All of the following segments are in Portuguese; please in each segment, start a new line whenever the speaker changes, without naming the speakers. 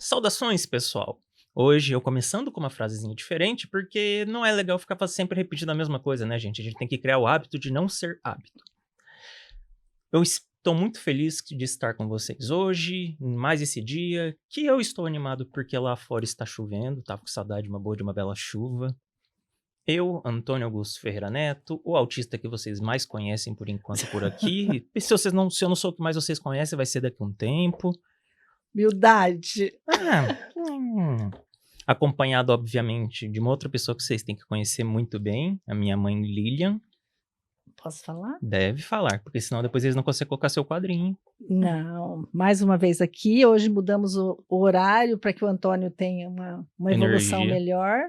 Saudações, pessoal! Hoje eu começando com uma frasezinha diferente, porque não é legal ficar sempre repetindo a mesma coisa, né, gente? A gente tem que criar o hábito de não ser hábito. Eu estou muito feliz de estar com vocês hoje, em mais esse dia, que eu estou animado porque lá fora está chovendo, tava com saudade de uma bela chuva. Eu, Antônio Augusto Ferreira Neto, o autista que vocês mais conhecem por enquanto por aqui. E se eu não sou o que mais vocês conhecem, vai ser daqui a um tempo.
Humildade.
Acompanhado, obviamente, de uma outra pessoa que vocês têm que conhecer muito bem, a minha mãe Lilian.
Posso falar?
Deve falar, porque senão depois eles não conseguem colocar seu quadrinho.
Não, mais uma vez aqui, hoje mudamos o horário para que o Antônio tenha uma evolução melhor,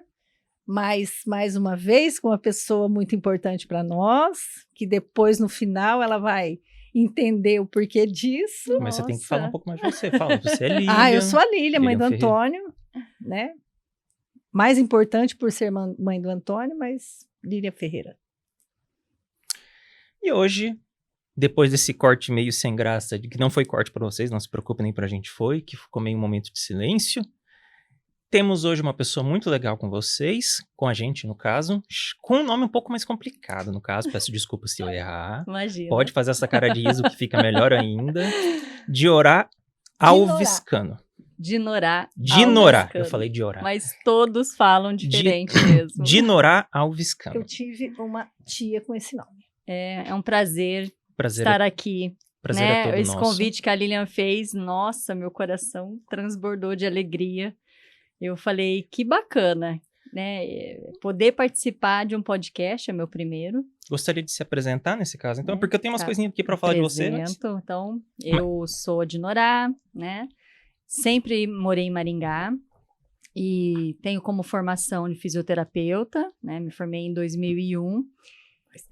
mas mais uma vez com uma pessoa muito importante para nós, que depois no final ela vai entender o porquê disso.
Mas você tem que falar um pouco mais de você. Fala, você é Lilian.
Ah, eu sou a Lilian, mãe do
Ferreira.
Antônio, né? Mais importante por ser mãe do Antônio, mas Lilian Ferreira.
E hoje, depois desse corte meio sem graça, que não foi corte para vocês, não se preocupem, nem pra gente foi, que ficou meio um momento de silêncio, temos hoje uma pessoa muito legal com vocês, com a gente no caso, com um nome um pouco mais complicado no caso, peço desculpa se eu errar.
Imagina.
Pode fazer essa cara de riso que fica melhor ainda. Diorá Alviscano.
Dinorá.
Eu falei Diorá.
Mas todos falam diferente mesmo.
Dinorá Alviscano.
Eu tive uma tia com esse nome.
É um prazer estar aqui.
Prazer
né?
é todo
Esse
nosso.
convite que a Lilian fez, nossa, meu coração transbordou de alegria. Eu falei, que bacana, né? Poder participar de um podcast é meu primeiro.
Gostaria de se apresentar nesse caso, então, porque eu tenho umas coisinhas aqui para falar de você.
Então, eu sou a Dinorá, né? Sempre morei em Maringá e tenho como formação de fisioterapeuta, né? Me formei em 2001.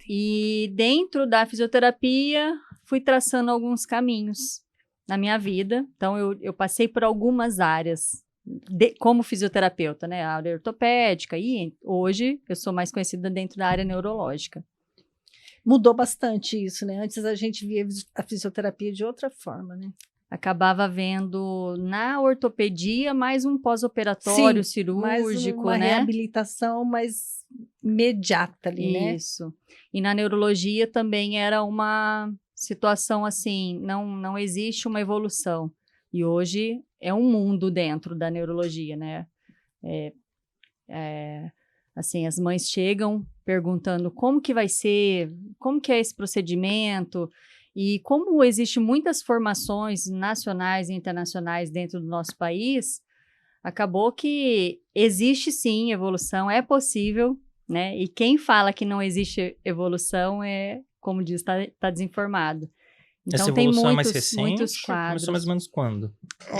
E dentro da fisioterapia, fui traçando alguns caminhos na minha vida. Então, eu passei por algumas áreas como fisioterapeuta, né? A área ortopédica, e hoje eu sou mais conhecida dentro da área neurológica.
Mudou bastante isso, né? Antes a gente via a fisioterapia de outra forma, né?
Acabava vendo na ortopedia mais um pós-operatório cirúrgico,
mais uma reabilitação mais imediata ali, né?
Isso. E na neurologia também era uma situação assim, não existe uma evolução. E hoje é um mundo dentro da neurologia, né? Assim, as mães chegam perguntando como que vai ser, como que é esse procedimento, e como existe muitas formações nacionais e internacionais dentro do nosso país, acabou que existe sim evolução, é possível, né? E quem fala que não existe evolução como diz, tá desinformado. Então,
essa
tem
evolução é mais recente?
muitos quadros.
Começou mais ou menos quando?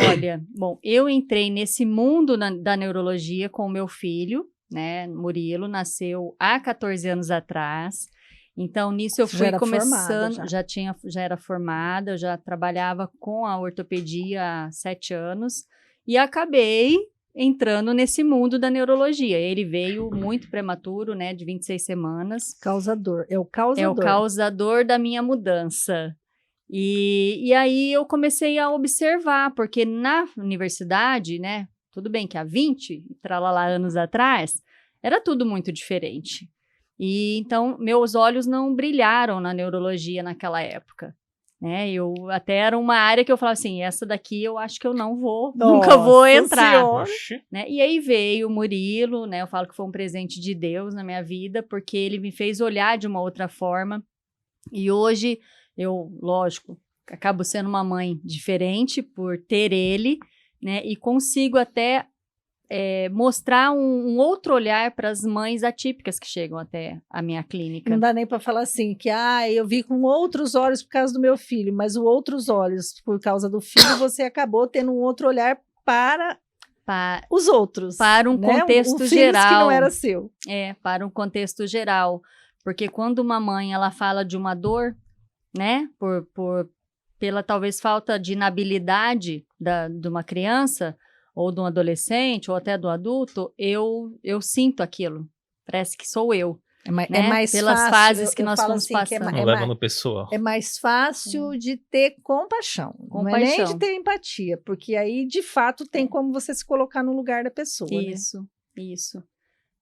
Olha, bom, eu entrei nesse mundo da neurologia com o meu filho, né? Murilo nasceu há 14 anos atrás. Então, nisso eu fui começando, já era formada, eu já trabalhava com a ortopedia há 7 anos e acabei entrando nesse mundo da neurologia. Ele veio muito prematuro, né? De 26 semanas.
É o causador
da minha mudança. E aí eu comecei a observar, porque na universidade, né, tudo bem que há 20, tralalá anos atrás, era tudo muito diferente. E então meus olhos não brilharam na neurologia naquela época. Né? Eu até era uma área que eu falava assim, essa daqui eu acho que eu não vou, nunca vou entrar. Né? E aí veio o Murilo, né? Eu falo que foi um presente de Deus na minha vida, porque ele me fez olhar de uma outra forma. E hoje eu, lógico, acabo sendo uma mãe diferente por ter ele, né? E consigo até mostrar um outro olhar para as mães atípicas que chegam até a minha clínica.
Não dá nem para falar assim, que eu vi com outros olhos por causa do meu filho, mas os outros olhos por causa do filho, você acabou tendo um outro olhar para os outros.
Para um contexto geral.
Que não era seu.
Para um contexto geral. Porque quando uma mãe ela fala de uma dor, né, pela talvez falta de inabilidade de uma criança, ou de um adolescente, ou até do adulto, eu sinto aquilo. Parece que sou eu. né?
É mais
pelas
fácil,
fases que
eu
nós
falo
fomos
assim, que
passando.
Não leva no pessoal.
é mais fácil de ter compaixão. Não é nem de ter empatia, porque aí, de fato, tem como você se colocar no lugar da pessoa, né?
Isso.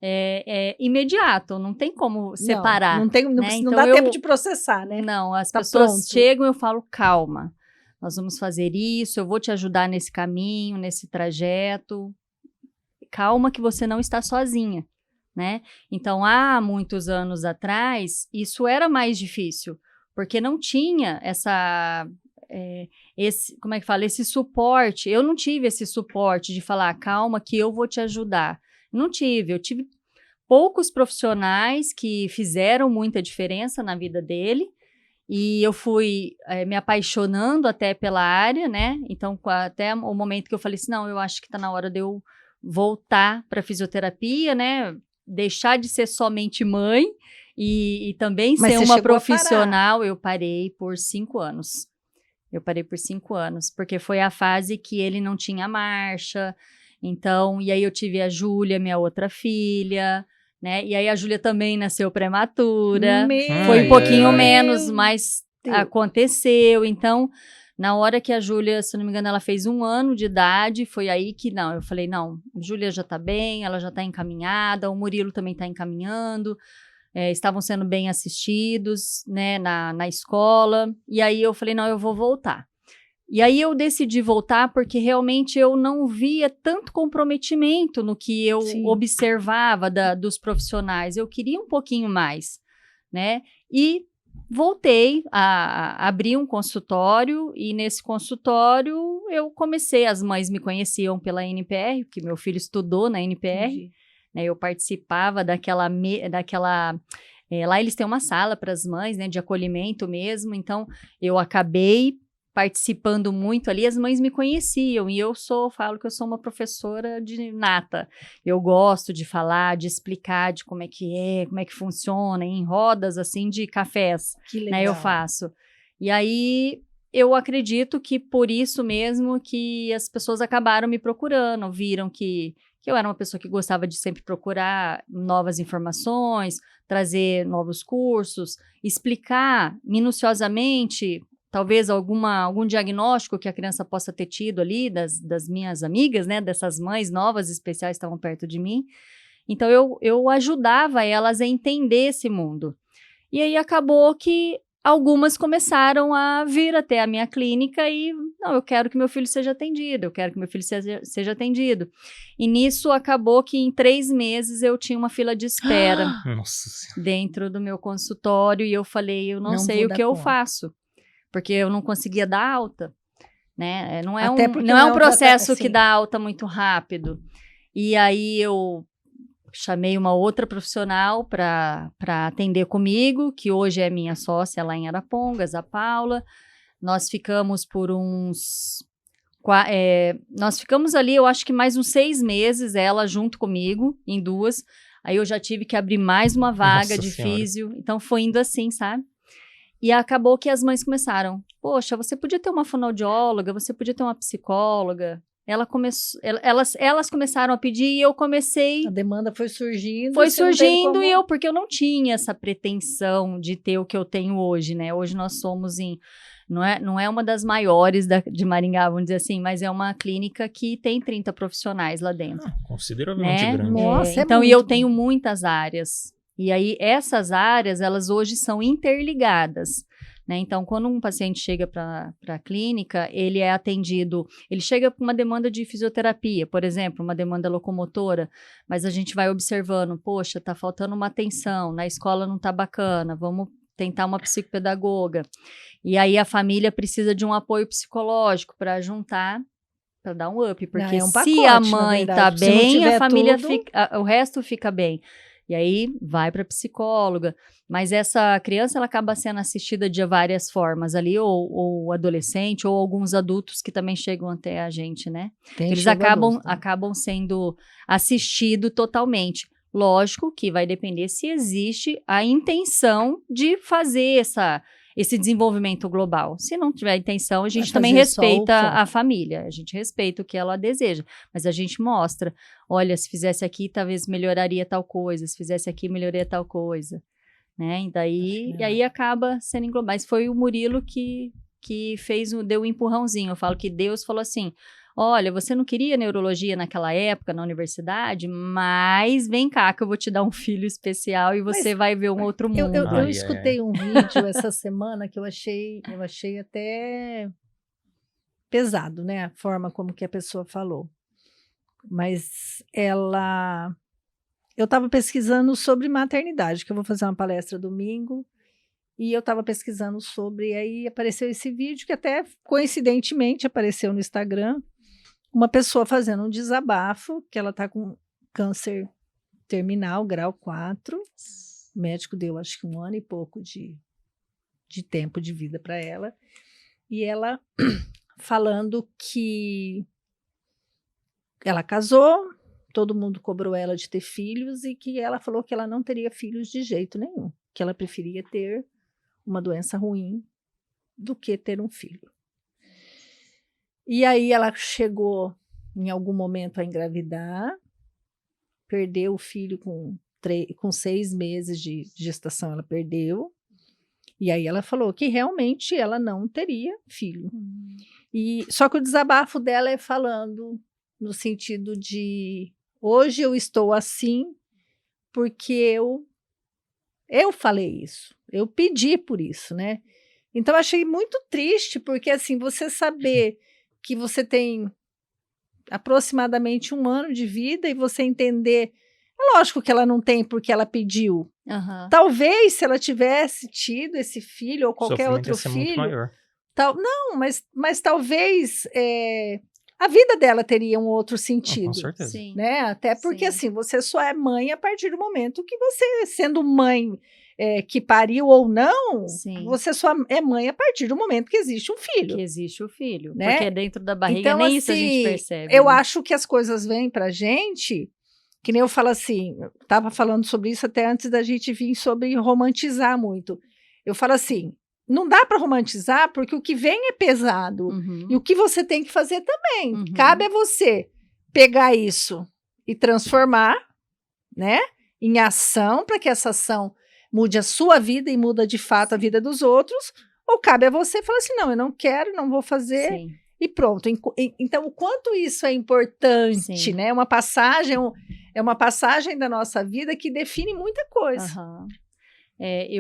É imediato, não tem como separar.
Não
né?
Não dá tempo de processar, né?
Não, as
Tá
pessoas
pronto.
chegam e eu falo, calma, nós vamos fazer isso, eu vou te ajudar nesse caminho, nesse trajeto. Calma que você não está sozinha, né? Então, há muitos anos atrás, isso era mais difícil, porque não tinha como é que fala? Esse suporte. Eu não tive esse suporte de falar, calma que eu vou te ajudar. Não tive, eu tive poucos profissionais que fizeram muita diferença na vida dele, e eu fui me apaixonando até pela área, né? Então, até o momento que eu falei assim, não, eu acho que está na hora de eu voltar para fisioterapia, né? Deixar de ser somente mãe e também
Mas
ser
você
uma
chegou a
profissional. Eu parei por 5 anos. Porque foi a fase que ele não tinha marcha. Então, e aí eu tive a Júlia, minha outra filha, né? E aí a Júlia também nasceu prematura. Foi um pouquinho menos, mas aconteceu. Então, na hora que a Júlia, se não me engano, ela fez 1 ano de idade, foi aí que, eu falei, não, Júlia já tá bem, ela já tá encaminhada, o Murilo também tá encaminhando, estavam sendo bem assistidos, né, na escola. E aí eu falei, não, eu vou voltar. E aí eu decidi voltar porque realmente eu não via tanto comprometimento no que eu observava dos profissionais. Eu queria um pouquinho mais, né? E voltei a abrir um consultório e nesse consultório eu comecei, as mães me conheciam pela NPR, porque meu filho estudou na NPR, né? Eu participava daquela lá eles têm uma sala para as mães, né, de acolhimento mesmo, então eu acabei participando muito ali, as mães me conheciam e falo que eu sou uma professora de nata. Eu gosto de falar, de explicar de como é que funciona, em rodas assim de cafés,
Que legal.
né, eu faço. E aí eu acredito que por isso mesmo que as pessoas acabaram me procurando, viram que eu era uma pessoa que gostava de sempre procurar novas informações, trazer novos cursos, explicar minuciosamente talvez algum diagnóstico que a criança possa ter tido ali das minhas amigas, né, dessas mães novas especiais que estavam perto de mim. Então, eu ajudava elas a entender esse mundo. E aí, acabou que algumas começaram a vir até a minha clínica e, não, eu quero que meu filho seja atendido, seja atendido. E nisso, acabou que em 3 meses eu tinha uma fila de espera dentro do meu consultório e eu falei, eu não sei o que eu faço. Porque eu não conseguia dar alta, né? Não é um processo que dá alta muito rápido. E aí eu chamei uma outra profissional para atender comigo, que hoje é minha sócia lá em Arapongas, a Paula. Nós ficamos nós ficamos ali, eu acho que mais uns 6 meses, ela junto comigo, em 2. Aí eu já tive que abrir mais uma vaga de físio. Então foi indo assim, sabe? E acabou que as mães começaram, poxa, você podia ter uma fonoaudióloga, você podia ter uma psicóloga. Elas começaram a pedir e eu comecei... A
demanda foi surgindo.
Porque eu não tinha essa pretensão de ter o que eu tenho hoje, né? Hoje nós somos não é uma das maiores de Maringá, vamos dizer assim, mas é uma clínica que tem 30 profissionais lá dentro.
Consideravelmente grande.
Nossa,
então, e eu tenho muitas áreas. E aí, essas áreas, elas hoje são interligadas, né? Então, quando um paciente chega para a clínica, ele é atendido, ele chega com uma demanda de fisioterapia, por exemplo, uma demanda locomotora, mas a gente vai observando, poxa, tá faltando uma atenção, na escola não tá bacana, vamos tentar uma psicopedagoga. E aí, a família precisa de um apoio psicológico para juntar, para dar um up, porque se a mãe tá bem, a família o resto fica bem. E aí, vai para psicóloga. Mas essa criança, ela acaba sendo assistida de várias formas ali, ou adolescente, ou alguns adultos que também chegam até a gente, né? Eles acabam sendo assistidos totalmente. Lógico que vai depender se existe a intenção de fazer esse desenvolvimento global. Se não tiver intenção, a gente
Vai
também
fazer só o
respeita
foco.
a família, a gente respeita o que ela deseja, mas a gente mostra, olha, se fizesse aqui, talvez melhoraria tal coisa, se fizesse aqui, melhoraria tal coisa, né? E aí acaba sendo englobado. Mas foi o Murilo que deu um empurrãozinho. Eu falo que Deus falou assim, olha, você não queria neurologia naquela época, na universidade, mas vem cá que eu vou te dar um filho especial e você vai ver um outro mundo.
Eu escutei um vídeo essa semana que eu achei até pesado, né? A forma como que a pessoa falou. Mas eu estava pesquisando sobre maternidade, que eu vou fazer uma palestra domingo, e eu estava pesquisando sobre, aí apareceu esse vídeo que até coincidentemente apareceu no Instagram, uma pessoa fazendo um desabafo, que ela está com câncer terminal, grau 4, o médico deu acho que 1 ano e pouco de tempo de vida para ela, e ela falando que ela casou, todo mundo cobrou ela de ter filhos e que ela falou que ela não teria filhos de jeito nenhum, que ela preferia ter uma doença ruim do que ter um filho. E aí ela chegou em algum momento a engravidar, perdeu o filho com 6 meses de gestação, ela perdeu. E aí ela falou que realmente ela não teria filho. E só que o desabafo dela é falando no sentido de hoje eu estou assim porque eu falei isso, eu pedi por isso, né? Então eu achei muito triste porque assim você saber que você tem aproximadamente 1 ano de vida e você entender, é lógico que ela não tem porque ela pediu. Talvez se ela tivesse tido esse filho ou qualquer outro filho, muito maior. Não, mas talvez a vida dela teria um outro sentido.
Com certeza.
Sim.
Né? Até porque assim, você só é mãe a partir do momento que você, sendo mãe que pariu ou não,
Sim.
você só é mãe a partir do momento que existe um filho.
Que existe o filho.
Né?
Porque dentro da barriga
então,
nem
assim,
isso a gente percebe.
Eu
né?
acho que as coisas vêm pra gente, que nem eu falo assim, eu estava falando sobre isso até antes da gente vir sobre romantizar muito. Eu falo assim, não dá para romantizar porque o que vem é pesado. E o que você tem que fazer também. Cabe a você pegar isso e transformar, né, em ação para que essa ação mude a sua vida e muda de fato a vida dos outros, ou cabe a você falar assim, não, eu não quero, não vou fazer.
Sim.
E pronto. Então, o quanto isso é importante,
Sim.
né? É uma passagem da nossa vida que define muita coisa.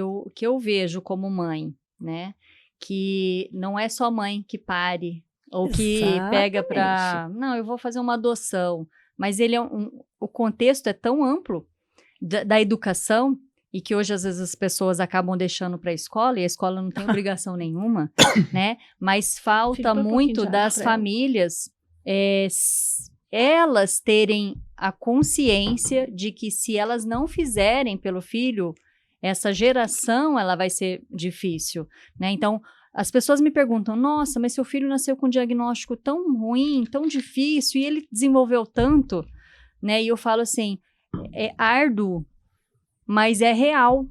O que eu vejo como mãe, né? Que não é só mãe que pare, ou que pega para... Não, eu vou fazer uma adoção. Mas o contexto é tão amplo da educação, e que hoje, às vezes, as pessoas acabam deixando para a escola, e a escola não tem obrigação nenhuma, né? Mas falta muito das famílias elas terem a consciência de que se elas não fizerem pelo filho, essa geração ela vai ser difícil, né? Então, as pessoas me perguntam, nossa, mas seu filho nasceu com um diagnóstico tão ruim, tão difícil, e ele desenvolveu tanto, né? E eu falo assim, é árduo, mas é real.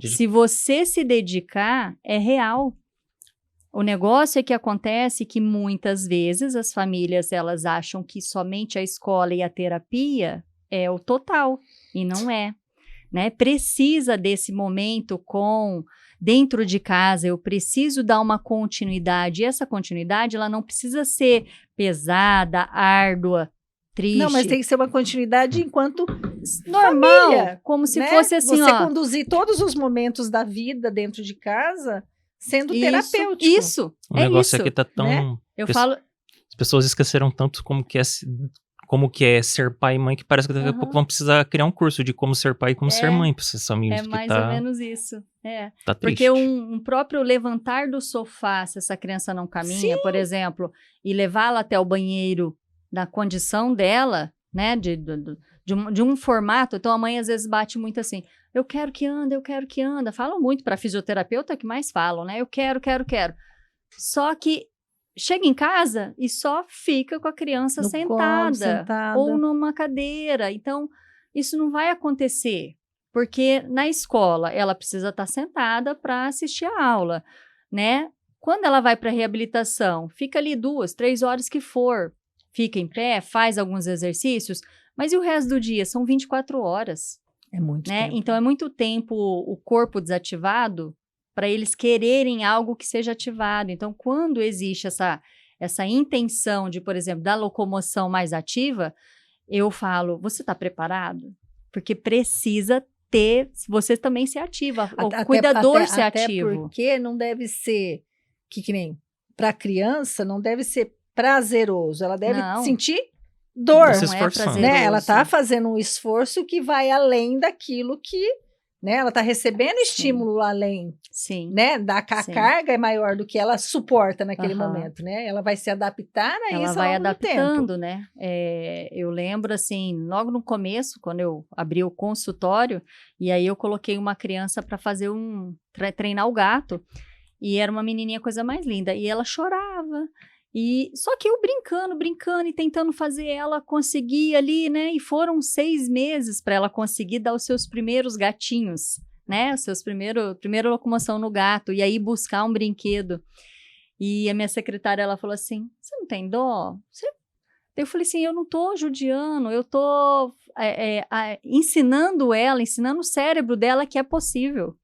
Se você se dedicar, é real. O negócio é que acontece que muitas vezes as famílias elas acham que somente a escola e a terapia é o total, e não é. Né? Precisa desse momento dentro de casa, eu preciso dar uma continuidade, e essa continuidade ela não precisa ser pesada, árdua, triste.
Não, mas tem que ser uma continuidade enquanto
normal,
família,
como se
né?
fosse assim,
você conduzir todos os momentos da vida dentro de casa sendo terapêutico.
Isso.
O negócio aqui tá tão...
Né?
Eu falo...
As pessoas esqueceram tanto como que é ser pai e mãe, que parece que daqui a pouco vão precisar criar um curso de como ser pai e como ser mãe para essas famílias.
É mais ou menos isso.
Tá triste.
Porque um próprio levantar do sofá, se essa criança não caminha, por exemplo, e levá-la até o banheiro na condição dela, né, de um formato. Então, a mãe às vezes bate muito assim, eu quero que anda. Falam muito para fisioterapeuta que mais falam, né? Eu quero. Só que chega em casa e só fica com a criança sentada ou numa cadeira. Então, isso não vai acontecer. Porque na escola ela precisa estar sentada para assistir a aula, né? Quando ela vai para a reabilitação, fica ali 2, 3 horas que for, fica em pé, faz alguns exercícios, mas e o resto do dia? São 24 horas.
É muito
Né?
tempo.
Então, é muito tempo o corpo desativado para eles quererem algo que seja ativado. Então, quando existe essa intenção de, por exemplo, da locomoção mais ativa, eu falo, você está preparado? Porque precisa ter, você também ser ativa, o cuidador ser ativo.
Até porque não deve ser, que nem para a criança, não deve ser prazeroso, ela deve sentir dor,
não é prazeroso,
né? Ela está fazendo um esforço que vai além daquilo que, né? Ela está recebendo estímulo além, né? A carga é maior do que ela suporta naquele momento, né? Ela vai se adaptar a isso ao longo do tempo. Ela vai adaptando,
né? Eu lembro, assim, logo no começo, quando eu abri o consultório, e aí eu coloquei uma criança para fazer treinar o gato, e era uma menininha, coisa mais linda, e ela chorava. Só que eu brincando e tentando fazer ela conseguir ali, né? E foram 6 meses para ela conseguir dar os seus primeiros gatinhos, né? Os seus primeira locomoção no gato, e aí buscar um brinquedo. E a minha secretária, ela falou assim, você não tem dó? Eu falei assim, eu não tô judiando, eu tô ensinando o cérebro dela que é possível.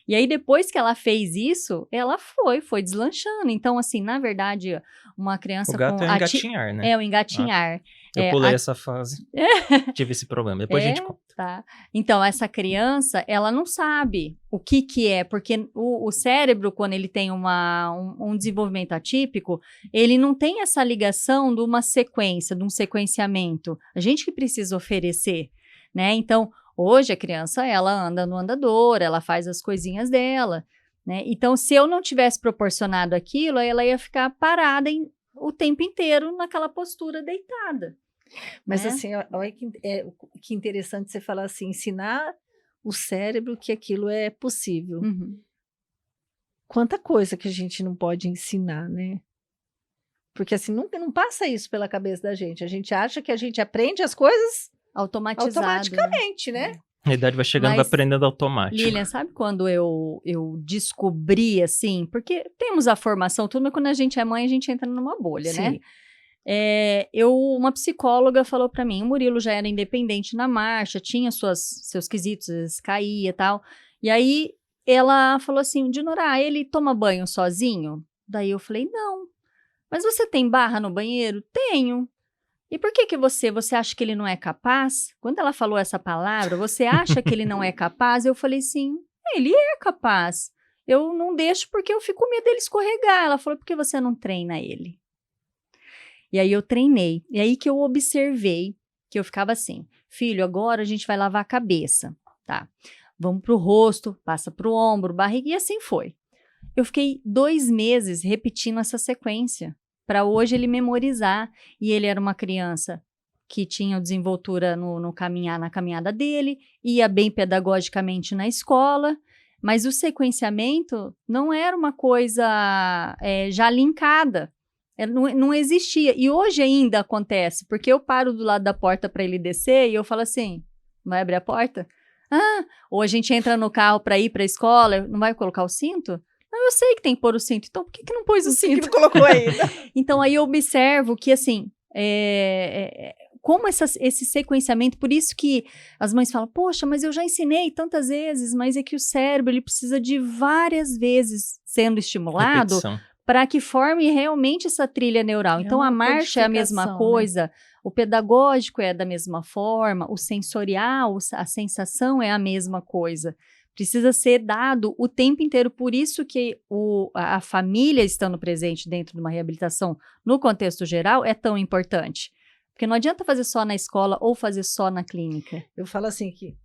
E aí, depois que ela fez isso, ela foi deslanchando. Então, assim, na verdade, uma criança
o gato é o engatinhar, né?
É, o engatinhar.
Eu pulei essa fase. Tive esse problema. Depois a gente conta.
Tá. Então, essa criança, ela não sabe o que é, porque o cérebro, quando ele tem um desenvolvimento atípico, ele não tem essa ligação de uma sequência, de um sequenciamento. A gente que precisa oferecer, né? Então, hoje a criança, ela anda no andador, ela faz as coisinhas dela, né? Então, se eu não tivesse proporcionado aquilo, ela ia ficar parada o tempo inteiro naquela postura deitada.
Mas
né?
assim, olha que interessante você falar assim, ensinar o cérebro que aquilo é possível.
Uhum.
Quanta coisa que a gente não pode ensinar, né? Porque assim, não passa isso pela cabeça da gente. A gente acha que a gente aprende as coisas automaticamente, né?
A idade vai chegando, vai aprendendo automático.
Lilian, sabe quando eu descobri, assim, porque temos a formação, tudo, mas quando a gente é mãe, a gente entra numa bolha, né? Uma psicóloga falou pra mim, o Murilo já era independente na marcha, tinha seus quesitos, às vezes caía e tal, e aí ela falou assim, Dinora, ele toma banho sozinho? Daí eu falei, não. Mas você tem barra no banheiro? Tenho. E por que você acha que ele não é capaz? Quando ela falou essa palavra, você acha que ele não é capaz? Eu falei sim, ele é capaz. Eu não deixo porque eu fico com medo dele escorregar. Ela falou, por que você não treina ele? E aí eu treinei. E aí que eu observei, que eu ficava assim, filho, agora a gente vai lavar a cabeça, tá? Vamos pro rosto, passa pro ombro, barriga, e assim foi. Eu fiquei 2 meses repetindo essa sequência, para hoje ele memorizar. E ele era uma criança que tinha desenvoltura na caminhada dele, ia bem pedagogicamente na escola, mas o sequenciamento não era uma coisa já linkada. Não existia. E hoje ainda acontece, porque eu paro do lado da porta para ele descer e eu falo assim, vai abrir a porta? Ou a gente entra no carro para ir para a escola, não vai colocar o cinto? Não, eu sei que tem que pôr o cinto, então por que não pôs o cinto?
Por que não colocou ainda?
Então aí eu observo que assim, como esse sequenciamento, por isso que as mães falam, poxa, mas eu já ensinei tantas vezes, mas é que o cérebro ele precisa de várias vezes sendo estimulado para que forme realmente essa trilha neural. Então a marcha é a mesma coisa, né? O pedagógico é da mesma forma, o sensorial, a sensação é a mesma coisa. Precisa ser dado o tempo inteiro, por isso que a família estando presente dentro de uma reabilitação no contexto geral é tão importante. Porque não adianta fazer só na escola ou fazer só na clínica.
Eu falo assim que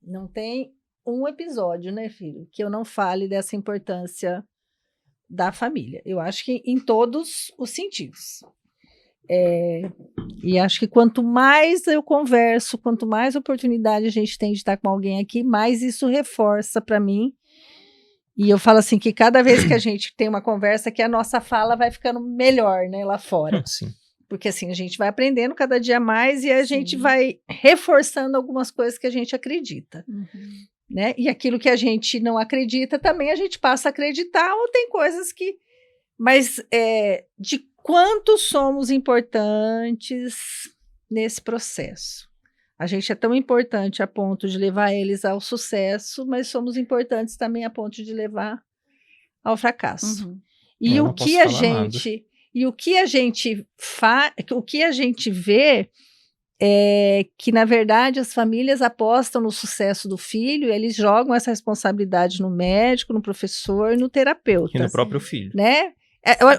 não tem um episódio, né, filho, que eu não fale dessa importância da família. Eu acho que em todos os sentidos. E acho que quanto mais eu converso, quanto mais oportunidade a gente tem de estar com alguém aqui, mais isso reforça para mim. E eu falo assim que cada vez que a gente tem uma conversa, que a nossa fala vai ficando melhor, né, lá fora.
Sim.
Porque assim, a gente vai aprendendo cada dia mais e a gente vai reforçando algumas coisas que a gente acredita. Né? E aquilo que a gente não acredita também a gente passa a acreditar, ou tem coisas que... Mas de quanto somos importantes nesse processo. A gente é tão importante a ponto de levar eles ao sucesso, mas somos importantes também a ponto de levar ao fracasso. E o que a gente... E o que a gente o que a gente vê é que, na verdade, as famílias apostam no sucesso do filho e eles jogam essa responsabilidade no médico, no professor e no terapeuta.
E no próprio filho.
Né?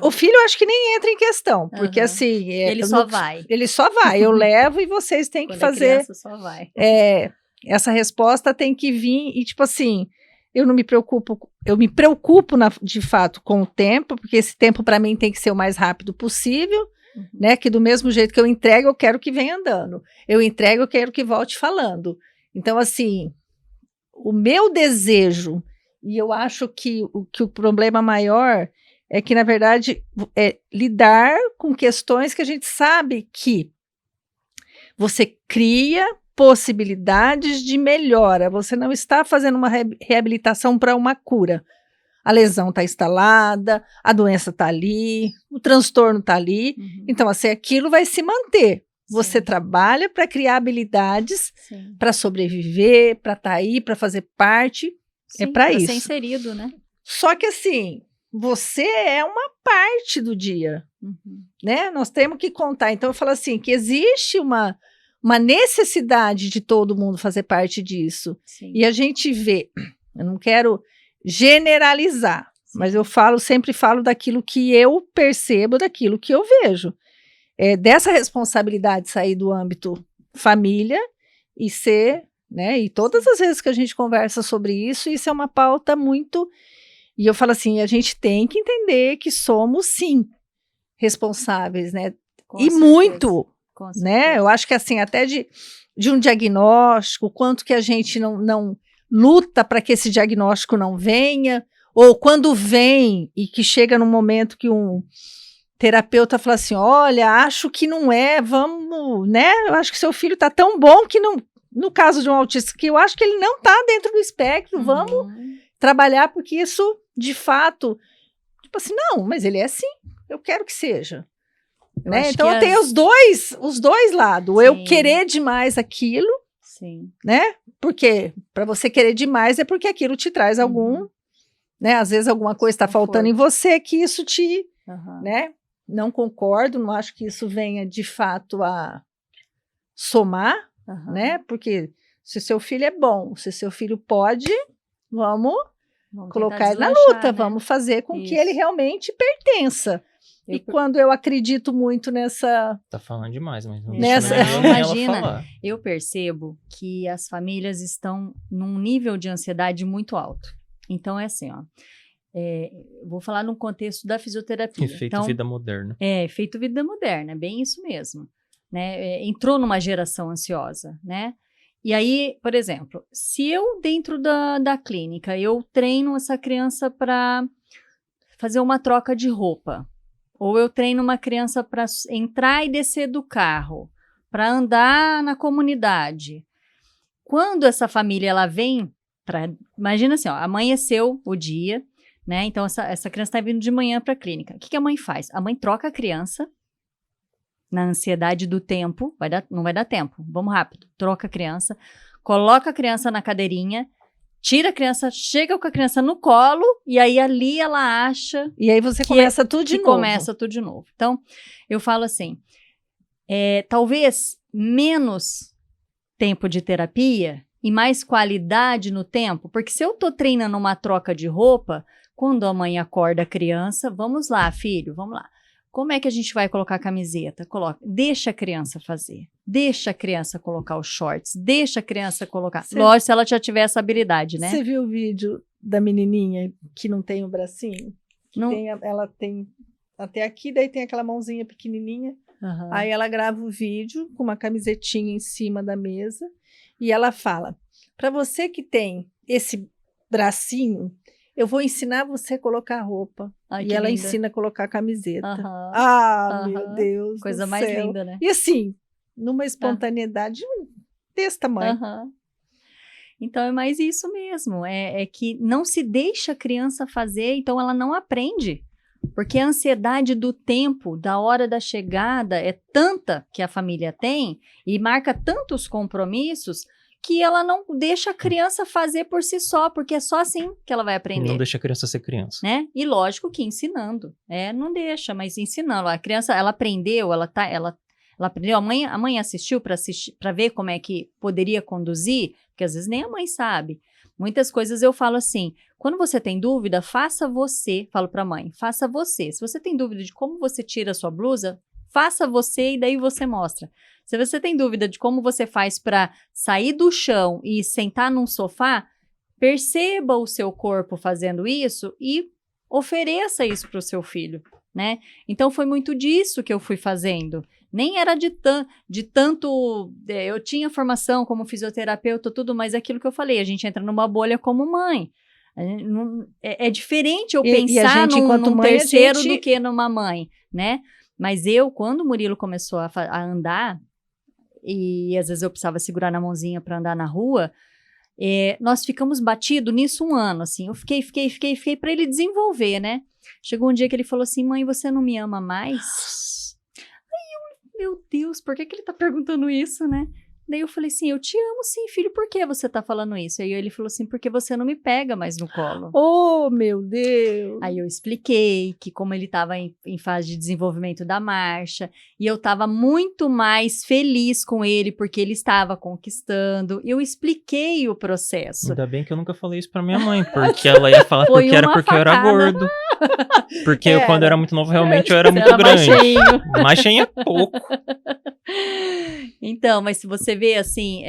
O filho eu acho que nem entra em questão, porque assim...
ele só vai.
Ele só vai, eu levo e vocês têm que fazer...
Quando é criança, só vai.
Essa resposta tem que vir e, tipo assim... Eu me preocupo, de fato, com o tempo, porque esse tempo, para mim, tem que ser o mais rápido possível, né? Que do mesmo jeito que eu entrego, eu quero que venha andando. Eu entrego, eu quero que volte falando. Então, assim, o meu desejo, e eu acho que o problema maior é que, na verdade, é lidar com questões que a gente sabe que você cria possibilidades de melhora. Você não está fazendo uma reabilitação para uma cura. A lesão está instalada, a doença está ali, o transtorno está ali. Então, assim, aquilo vai se manter. Você trabalha para criar habilidades para sobreviver, para estar aí, para fazer parte. É para isso.
Ser inserido, né?
Só que, assim, você é uma parte do dia. Né? Nós temos que contar. Então, eu falo assim, que existe uma necessidade de todo mundo fazer parte disso. E a gente vê, eu não quero generalizar, mas eu sempre falo daquilo que eu percebo, daquilo que eu vejo. Dessa responsabilidade sair do âmbito família e ser, né, e todas as vezes que a gente conversa sobre isso é uma pauta muito... E eu falo assim, a gente tem que entender que somos, sim, responsáveis, né? E muito... Né? Eu acho que assim, até de um diagnóstico, quanto que a gente não luta para que esse diagnóstico não venha, ou quando vem e que chega num momento que um terapeuta fala assim, olha, acho que não vamos, né? Eu acho que seu filho está tão bom que não, no caso de um autista, que eu acho que ele não está dentro do espectro, vamos trabalhar porque isso, de fato, tipo assim, não, mas ele é assim, eu quero que seja. Né? Então eu tenho os dois lados. Eu querer demais aquilo, né? Porque para você querer demais é porque aquilo te traz algum, né? Às vezes alguma coisa está faltando em você que isso te, né? Não concordo, não acho que isso venha de fato a somar, né? Porque se seu filho é bom, se seu filho pode, vamos colocar ele na luta, né? Vamos fazer com que ele realmente pertença. E quando eu acredito muito nessa...
Tá falando demais, mas não
imagina, eu percebo que as famílias estão num nível de ansiedade muito alto. Então, é assim, ó. Vou falar no contexto da fisioterapia.
Efeito vida moderna.
Efeito vida moderna, é bem isso mesmo. Né? Entrou numa geração ansiosa, né? E aí, por exemplo, se eu dentro da clínica, eu treino essa criança para fazer uma troca de roupa, ou eu treino uma criança para entrar e descer do carro, para andar na comunidade. Quando essa família ela vem, imagina assim, ó, amanheceu o dia, né? Então essa criança está vindo de manhã para a clínica. O que a mãe faz? A mãe troca a criança na ansiedade do tempo, não vai dar tempo, vamos rápido, troca a criança, coloca a criança na cadeirinha, tira a criança, chega com a criança no colo, e aí ali ela acha...
E aí você começa tudo de novo.
Começa tudo de novo. Então, eu falo assim, talvez menos tempo de terapia e mais qualidade no tempo, porque se eu tô treinando uma troca de roupa, quando a mãe acorda a criança, vamos lá, filho, vamos lá. Como é que a gente vai colocar a camiseta? Deixa a criança fazer. Deixa a criança colocar os shorts. Deixa a criança colocar. Lógico, se ela já tiver essa habilidade, né?
Você viu o vídeo da menininha que não tem o bracinho? Não. Ela tem até aqui, daí tem aquela mãozinha pequenininha. Aí ela grava o vídeo com uma camisetinha em cima da mesa e ela fala, para você que tem esse bracinho, eu vou ensinar você a colocar roupa.
Ai,
E
que
ela
linda.
ensina a colocar camiseta.
Aham.
Ah, meu
Aham.
Deus
Coisa
do
mais
céu.
linda, né?
E assim, numa espontaneidade desse tamanho.
Aham. Então é mais isso mesmo, é que não se deixa a criança fazer, então ela não aprende. Porque a ansiedade do tempo, da hora da chegada, é tanta que a família tem e marca tantos compromissos que ela não deixa a criança fazer por si só, porque é só assim que ela vai aprender.
Não deixa a criança ser criança.
Né? E lógico que ensinando, não deixa, mas ensinando. A criança, ela aprendeu, ela aprendeu. A mãe assistiu para ver como é que poderia conduzir, porque às vezes nem a mãe sabe. Muitas coisas eu falo assim, quando você tem dúvida, faça você, falo para a mãe, faça você. Se você tem dúvida de como você tira a sua blusa, faça você e daí você mostra. Se você tem dúvida de como você faz para sair do chão e sentar num sofá, perceba o seu corpo fazendo isso e ofereça isso para o seu filho, né? Então foi muito disso que eu fui fazendo. Nem era de tanto... eu tinha formação como fisioterapeuta, tudo, mas aquilo que eu falei, a gente entra numa bolha como mãe. É diferente eu pensar num
mãe,
terceiro do que numa mãe, né? Mas quando o Murilo começou a andar, e às vezes eu precisava segurar na mãozinha para andar na rua, nós ficamos batidos nisso 1 ano, assim. Eu fiquei para ele desenvolver, né? Chegou um dia que ele falou assim, mãe, você não me ama mais? Meu Deus, por que ele tá perguntando isso, né? Daí eu falei assim, eu te amo sim, filho, por que você tá falando isso? Aí ele falou assim, porque você não me pega mais no colo.
Oh, meu Deus!
Aí eu expliquei que como ele tava em fase de desenvolvimento da marcha, e eu tava muito mais feliz com ele, porque ele estava conquistando, eu expliquei o processo.
Ainda bem que eu nunca falei isso pra minha mãe, porque ela ia falar porque eu era gordo. Porque quando eu era muito novo, realmente eu era muito grande. Mais cheinho é pouco.
Então, mas se você vê assim,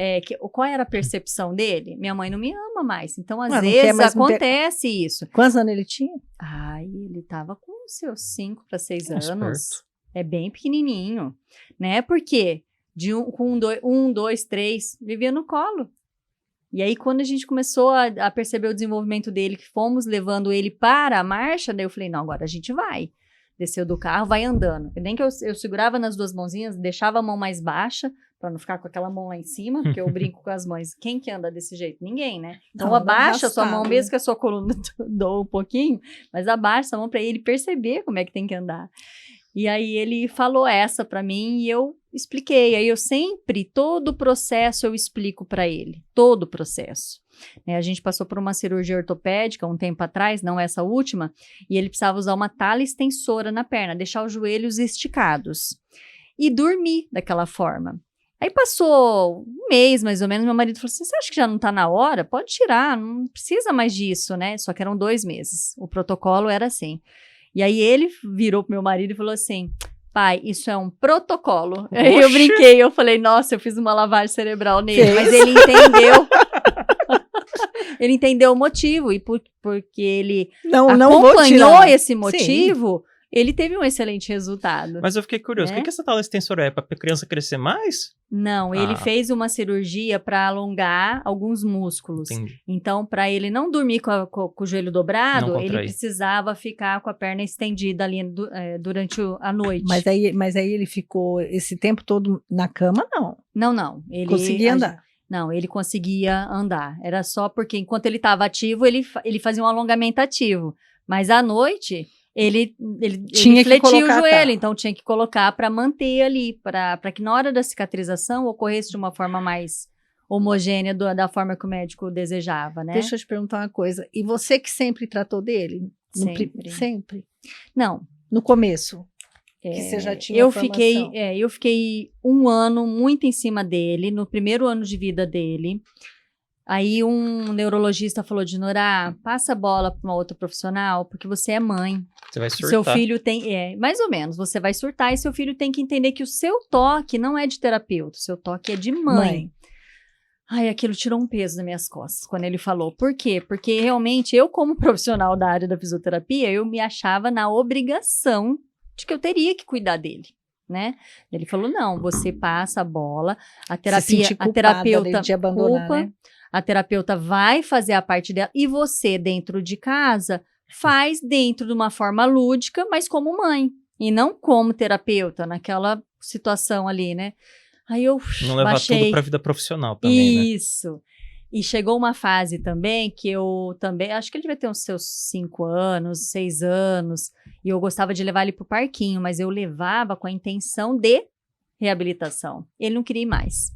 qual era a percepção dele? Minha mãe não me ama mais. Então, às vezes, acontece isso.
Quantos anos ele tinha?
Ai, ele tava com seus 5 para 6 anos.
Esperto.
É bem pequenininho, né? Porque com 1, 2, 3, vivia no colo. E aí, quando a gente começou a perceber o desenvolvimento dele, que fomos levando ele para a marcha, daí eu falei, não, agora a gente vai. Desceu do carro, vai andando. Nem que eu segurava nas 2 mãozinhas, deixava a mão mais baixa, para não ficar com aquela mão lá em cima, porque eu brinco com as mães. Quem que anda desse jeito? Ninguém, né? Então, abaixa a sua mão, mesmo que a sua coluna doa um pouquinho, mas abaixa a mão para ele perceber como é que tem que andar. E aí ele falou essa para mim e eu expliquei. Aí eu sempre, todo o processo eu explico para ele. Todo o processo. A gente passou por uma cirurgia ortopédica um tempo atrás, não essa última, e ele precisava usar uma tala extensora na perna, deixar os joelhos esticados e dormir daquela forma. Aí passou 1 mês, mais ou menos, meu marido falou assim, você acha que já não tá na hora? Pode tirar, não precisa mais disso, né? Só que eram 2 meses. O protocolo era assim. E aí ele virou pro meu marido e falou assim, pai, isso é um protocolo.
Oxe.
Aí eu brinquei, eu falei, nossa, eu fiz uma lavagem cerebral nele. Mas ele entendeu. Ele entendeu o motivo. E porque ele acompanhou esse motivo... Sim. Ele teve um excelente resultado.
Mas eu fiquei curioso, o que essa tala extensora é? Pra criança crescer mais?
Não, ele fez uma cirurgia para alongar alguns músculos.
Entendi.
Então, para ele não dormir com o joelho dobrado, ele precisava ficar com a perna estendida ali durante a noite.
Mas aí ele ficou esse tempo todo na cama, não?
Não. Ele
conseguia andar?
Não, ele conseguia andar. Era só porque enquanto ele estava ativo, ele fazia um alongamento ativo. Mas à noite... Ele fletia o joelho, então tinha que colocar para manter ali, para que na hora da cicatrização ocorresse de uma forma mais homogênea da forma que o médico desejava, né?
Deixa eu te perguntar uma coisa. E você que sempre tratou dele? Sempre?
Não.
No começo? Que você já tinha formação?
Eu fiquei 1 ano muito em cima dele, no primeiro ano de vida dele. Aí um neurologista falou, Dinora, passa a bola para uma outra profissional, porque você é mãe.
Você vai surtar.
Seu filho tem, mais ou menos, você vai surtar e seu filho tem que entender que o seu toque não é de terapeuta, o seu toque é de mãe. Ai, aquilo tirou um peso das minhas costas, quando ele falou. Por quê? Porque realmente eu, como profissional da área da fisioterapia, eu me achava na obrigação de que eu teria que cuidar dele. né? Ele falou, não, você passa a bola, a
culpada
terapeuta
de abandonar,
culpa,
né?
a terapeuta vai fazer a parte dela, e você, dentro de casa, faz dentro de uma forma lúdica, mas como mãe, e não como terapeuta, naquela situação ali, né? Aí eu
Não levar
baixei.
tudo pra vida profissional também, né?
Isso. E chegou uma fase também que eu também, acho que ele devia ter uns seus 5 anos, 6 anos, e eu gostava de levar ele pro parquinho, mas eu levava com a intenção de reabilitação. Ele não queria ir mais.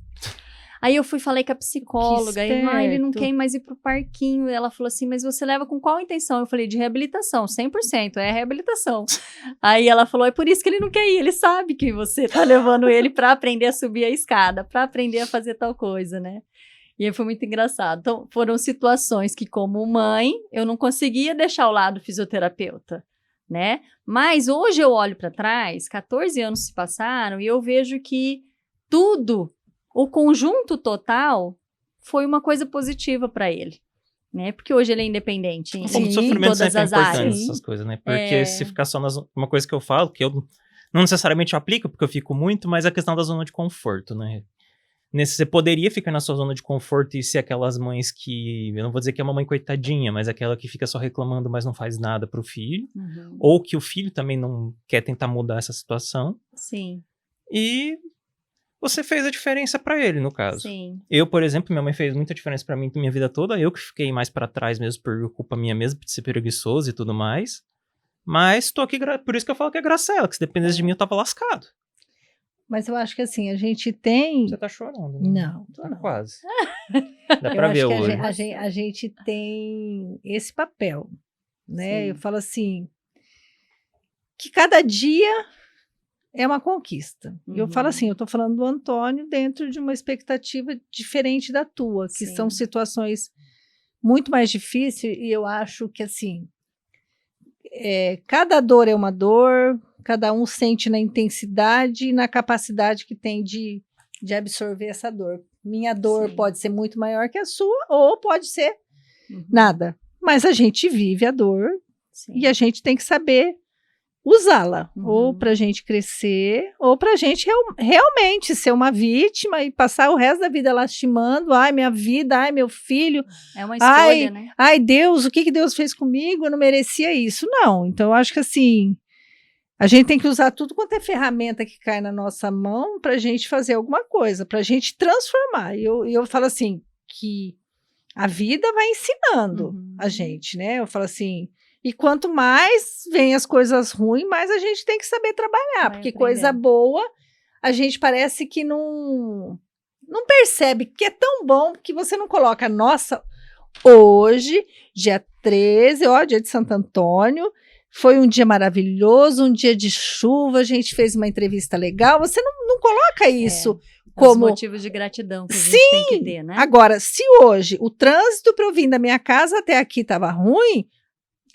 Aí eu falei com a psicóloga, e, ele não quer ir mais ir pro parquinho. Ela falou assim, mas você leva com qual intenção? Eu falei, de reabilitação, 100%, é reabilitação. Aí ela falou, é por isso que ele não quer ir, ele sabe que você tá levando ele pra aprender a subir a escada, pra aprender a fazer tal coisa, né? E aí foi muito engraçado. Então, foram situações que, como mãe, eu não conseguia deixar ao lado o fisioterapeuta, né? Mas hoje eu olho para trás, 14 anos se passaram, e eu vejo que tudo, o conjunto total, foi uma coisa positiva para ele, né? Porque hoje ele é independente
Um pouco de
em
sofrimento
todas
sempre é
as
importante,
áreas.
essas coisas, né? Porque se ficar só uma coisa que eu falo, que eu não necessariamente aplico, porque eu fico muito, mas a questão da zona de conforto, né? Você poderia ficar na sua zona de conforto e ser aquelas mães que, eu não vou dizer que é uma mãe coitadinha, mas aquela que fica só reclamando, mas não faz nada pro filho.
Uhum.
Ou que o filho também não quer tentar mudar essa situação.
Sim.
E você fez a diferença pra ele, no caso.
Sim.
Eu, por exemplo, minha mãe fez muita diferença pra mim minha vida toda. Eu que fiquei mais pra trás mesmo por culpa minha mesmo, de ser preguiçoso e tudo mais. Mas tô aqui, por isso que eu falo que é graça a ela, que se dependesse de mim eu tava lascado.
Mas eu acho que assim, a gente tem...
Você tá chorando, né?
Não, tô
Tá
não.
quase. Dá
Eu
pra ver
acho que
hoje.
a gente tem esse papel, né?
Sim.
Eu falo assim, que cada dia é uma conquista. Eu
Uhum.
falo assim, eu tô falando do Antônio dentro de uma expectativa diferente da tua, que
Sim.
são situações muito mais difíceis, e eu acho que assim, cada dor é uma dor, cada um sente na intensidade e na capacidade que tem de absorver essa dor. Minha dor
Sim.
pode ser muito maior que a sua, ou pode ser
Uhum.
nada. Mas a gente vive a dor
Sim.
e a gente tem que saber usá-la,
Uhum.
ou para a gente crescer, ou para a gente realmente ser uma vítima e passar o resto da vida lastimando, ai, minha vida, ai, meu filho,
É uma escolha, né?
ai, Deus, o que Deus fez comigo? Eu não merecia isso. Não, então eu acho que assim, a gente tem que usar tudo quanto é ferramenta que cai na nossa mão para a gente fazer alguma coisa, para a gente transformar. E eu falo assim, que a vida vai ensinando a gente, né? Eu falo assim, e quanto mais vem as coisas ruins, mais a gente tem que saber trabalhar,
Vai
porque
aprender.
coisa boa, a gente parece que não percebe que é tão bom que você não coloca, nossa, hoje, dia 13, ó, dia de Santo Antônio, foi um dia maravilhoso, um dia de chuva, a gente fez uma entrevista legal, você não coloca isso como...
Os motivos de gratidão que a gente tem que ter, né?
Agora, se hoje o trânsito para eu vir da minha casa até aqui estava ruim,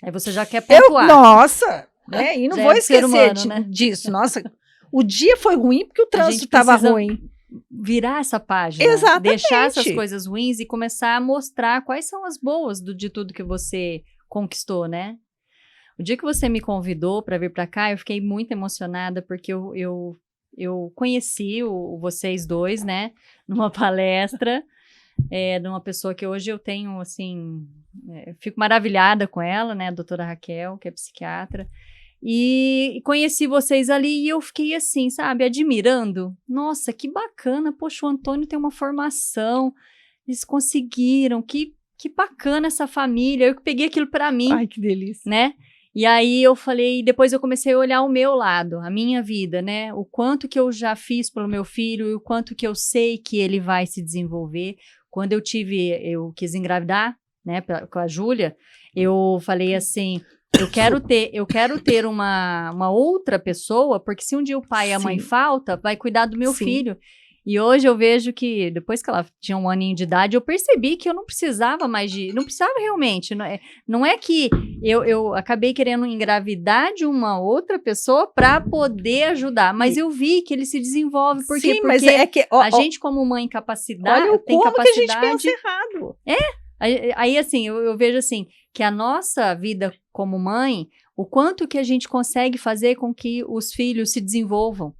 Aí você já quer pontuar.
nossa, né? E não
Já
vou
é do ser
esquecer
humano, né?
disso. Nossa, o dia foi ruim porque o trânsito estava
precisa
ruim.
Virar essa página.
Exatamente.
Deixar essas coisas ruins e começar a mostrar quais são as boas de tudo que você conquistou, né? O dia que você me convidou para vir para cá, eu fiquei muito emocionada porque eu conheci vocês dois, né? Numa palestra de uma pessoa que hoje eu tenho, assim... fico maravilhada com ela, né? A doutora Raquel, que é psiquiatra. E conheci vocês ali e eu fiquei assim, sabe? Admirando. Nossa, que bacana. Poxa, o Antônio tem uma formação. Eles conseguiram. Que bacana essa família. Eu que peguei aquilo para mim.
Ai, que delícia.
Né? E aí eu falei, depois eu comecei a olhar o meu lado, a minha vida, né? O quanto que eu já fiz pelo meu filho e o quanto que eu sei que ele vai se desenvolver. Quando eu quis engravidar, né, com a Júlia, eu falei assim, eu quero ter uma outra pessoa, porque se um dia o pai e a mãe faltam, vai cuidar do meu filho. E hoje eu vejo que, depois que ela tinha 1 aninho de idade, eu percebi que eu não precisava mais não precisava realmente, não é que eu acabei querendo engravidar de uma outra pessoa para poder ajudar, mas eu vi que ele se desenvolve, porque
mas é que,
a gente como mãe
olha
tem
como
capacidade...
que a gente pensa errado.
Aí assim, eu vejo assim, que a nossa vida como mãe, o quanto que a gente consegue fazer com que os filhos se desenvolvam.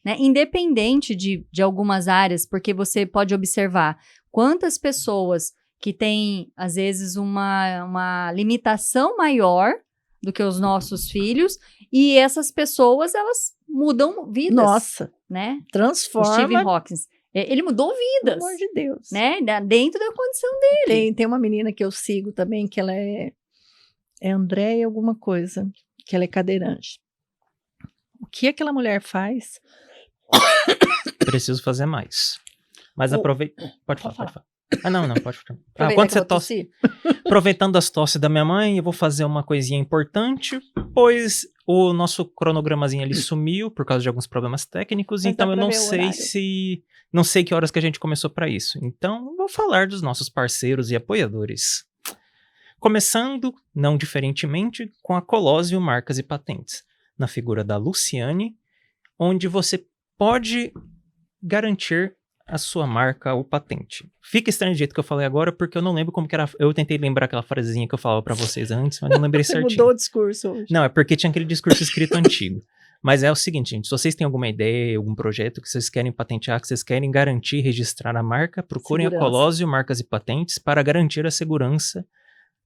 né? Independente de algumas áreas, porque você pode observar quantas pessoas que têm, às vezes, uma limitação maior do que os nossos filhos, e essas pessoas, elas mudam vidas.
Nossa,
né?
transforma.
O Stephen Hawking, ele mudou vidas.
Pelo amor de Deus.
Né? Dentro da condição dele.
Tem uma menina que eu sigo também, que ela é Andréia alguma coisa, que ela é cadeirante. O que aquela mulher faz?
Preciso fazer mais. Mas aproveita. Pode falar. Ah, não, pode falar.
Quando você tosse.
Aproveitando as tosses da minha mãe, eu vou fazer uma coisinha importante, pois o nosso cronogramazinho ali sumiu por causa de alguns problemas técnicos,
Mas
então eu não sei que horas que a gente começou para isso. Então, vou falar dos nossos parceiros e apoiadores. Começando, não diferentemente, com a Colosio Marcas e Patentes, na figura da Luciane, onde você pode garantir a sua marca ou patente. Fica estranho do jeito que eu falei agora, porque eu não lembro como que era. Eu tentei lembrar aquela frasezinha que eu falava pra vocês antes, mas não lembrei certinho.
Mudou o discurso hoje.
Não, é porque tinha aquele discurso escrito antigo. Mas é o seguinte, gente, se vocês têm alguma ideia, algum projeto que vocês querem patentear, que vocês querem garantir, registrar a marca, procurem a Colosio Marcas e Patentes para garantir a segurança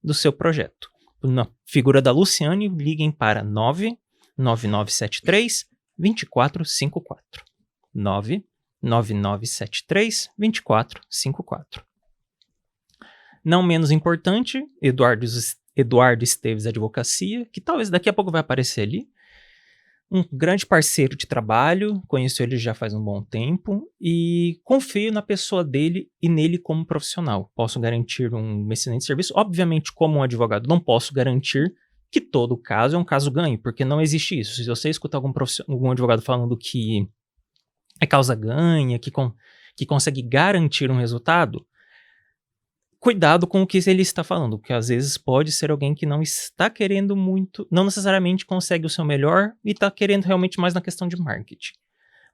do seu projeto. Na figura da Luciane, liguem para 99973 2454. 99973-2454. Não menos importante, Eduardo Esteves Advocacia, que talvez daqui a pouco vai aparecer ali. Um grande parceiro de trabalho, conheço ele já faz um bom tempo e confio na pessoa dele e nele como profissional. Posso garantir um excelente serviço. Obviamente, como um advogado, não posso garantir que todo caso é um caso ganho, porque não existe isso. Se você escutar algum advogado falando que é causa ganha, que consegue garantir um resultado, cuidado com o que ele está falando, porque às vezes pode ser alguém que não está querendo muito, não necessariamente consegue o seu melhor e está querendo realmente mais na questão de marketing.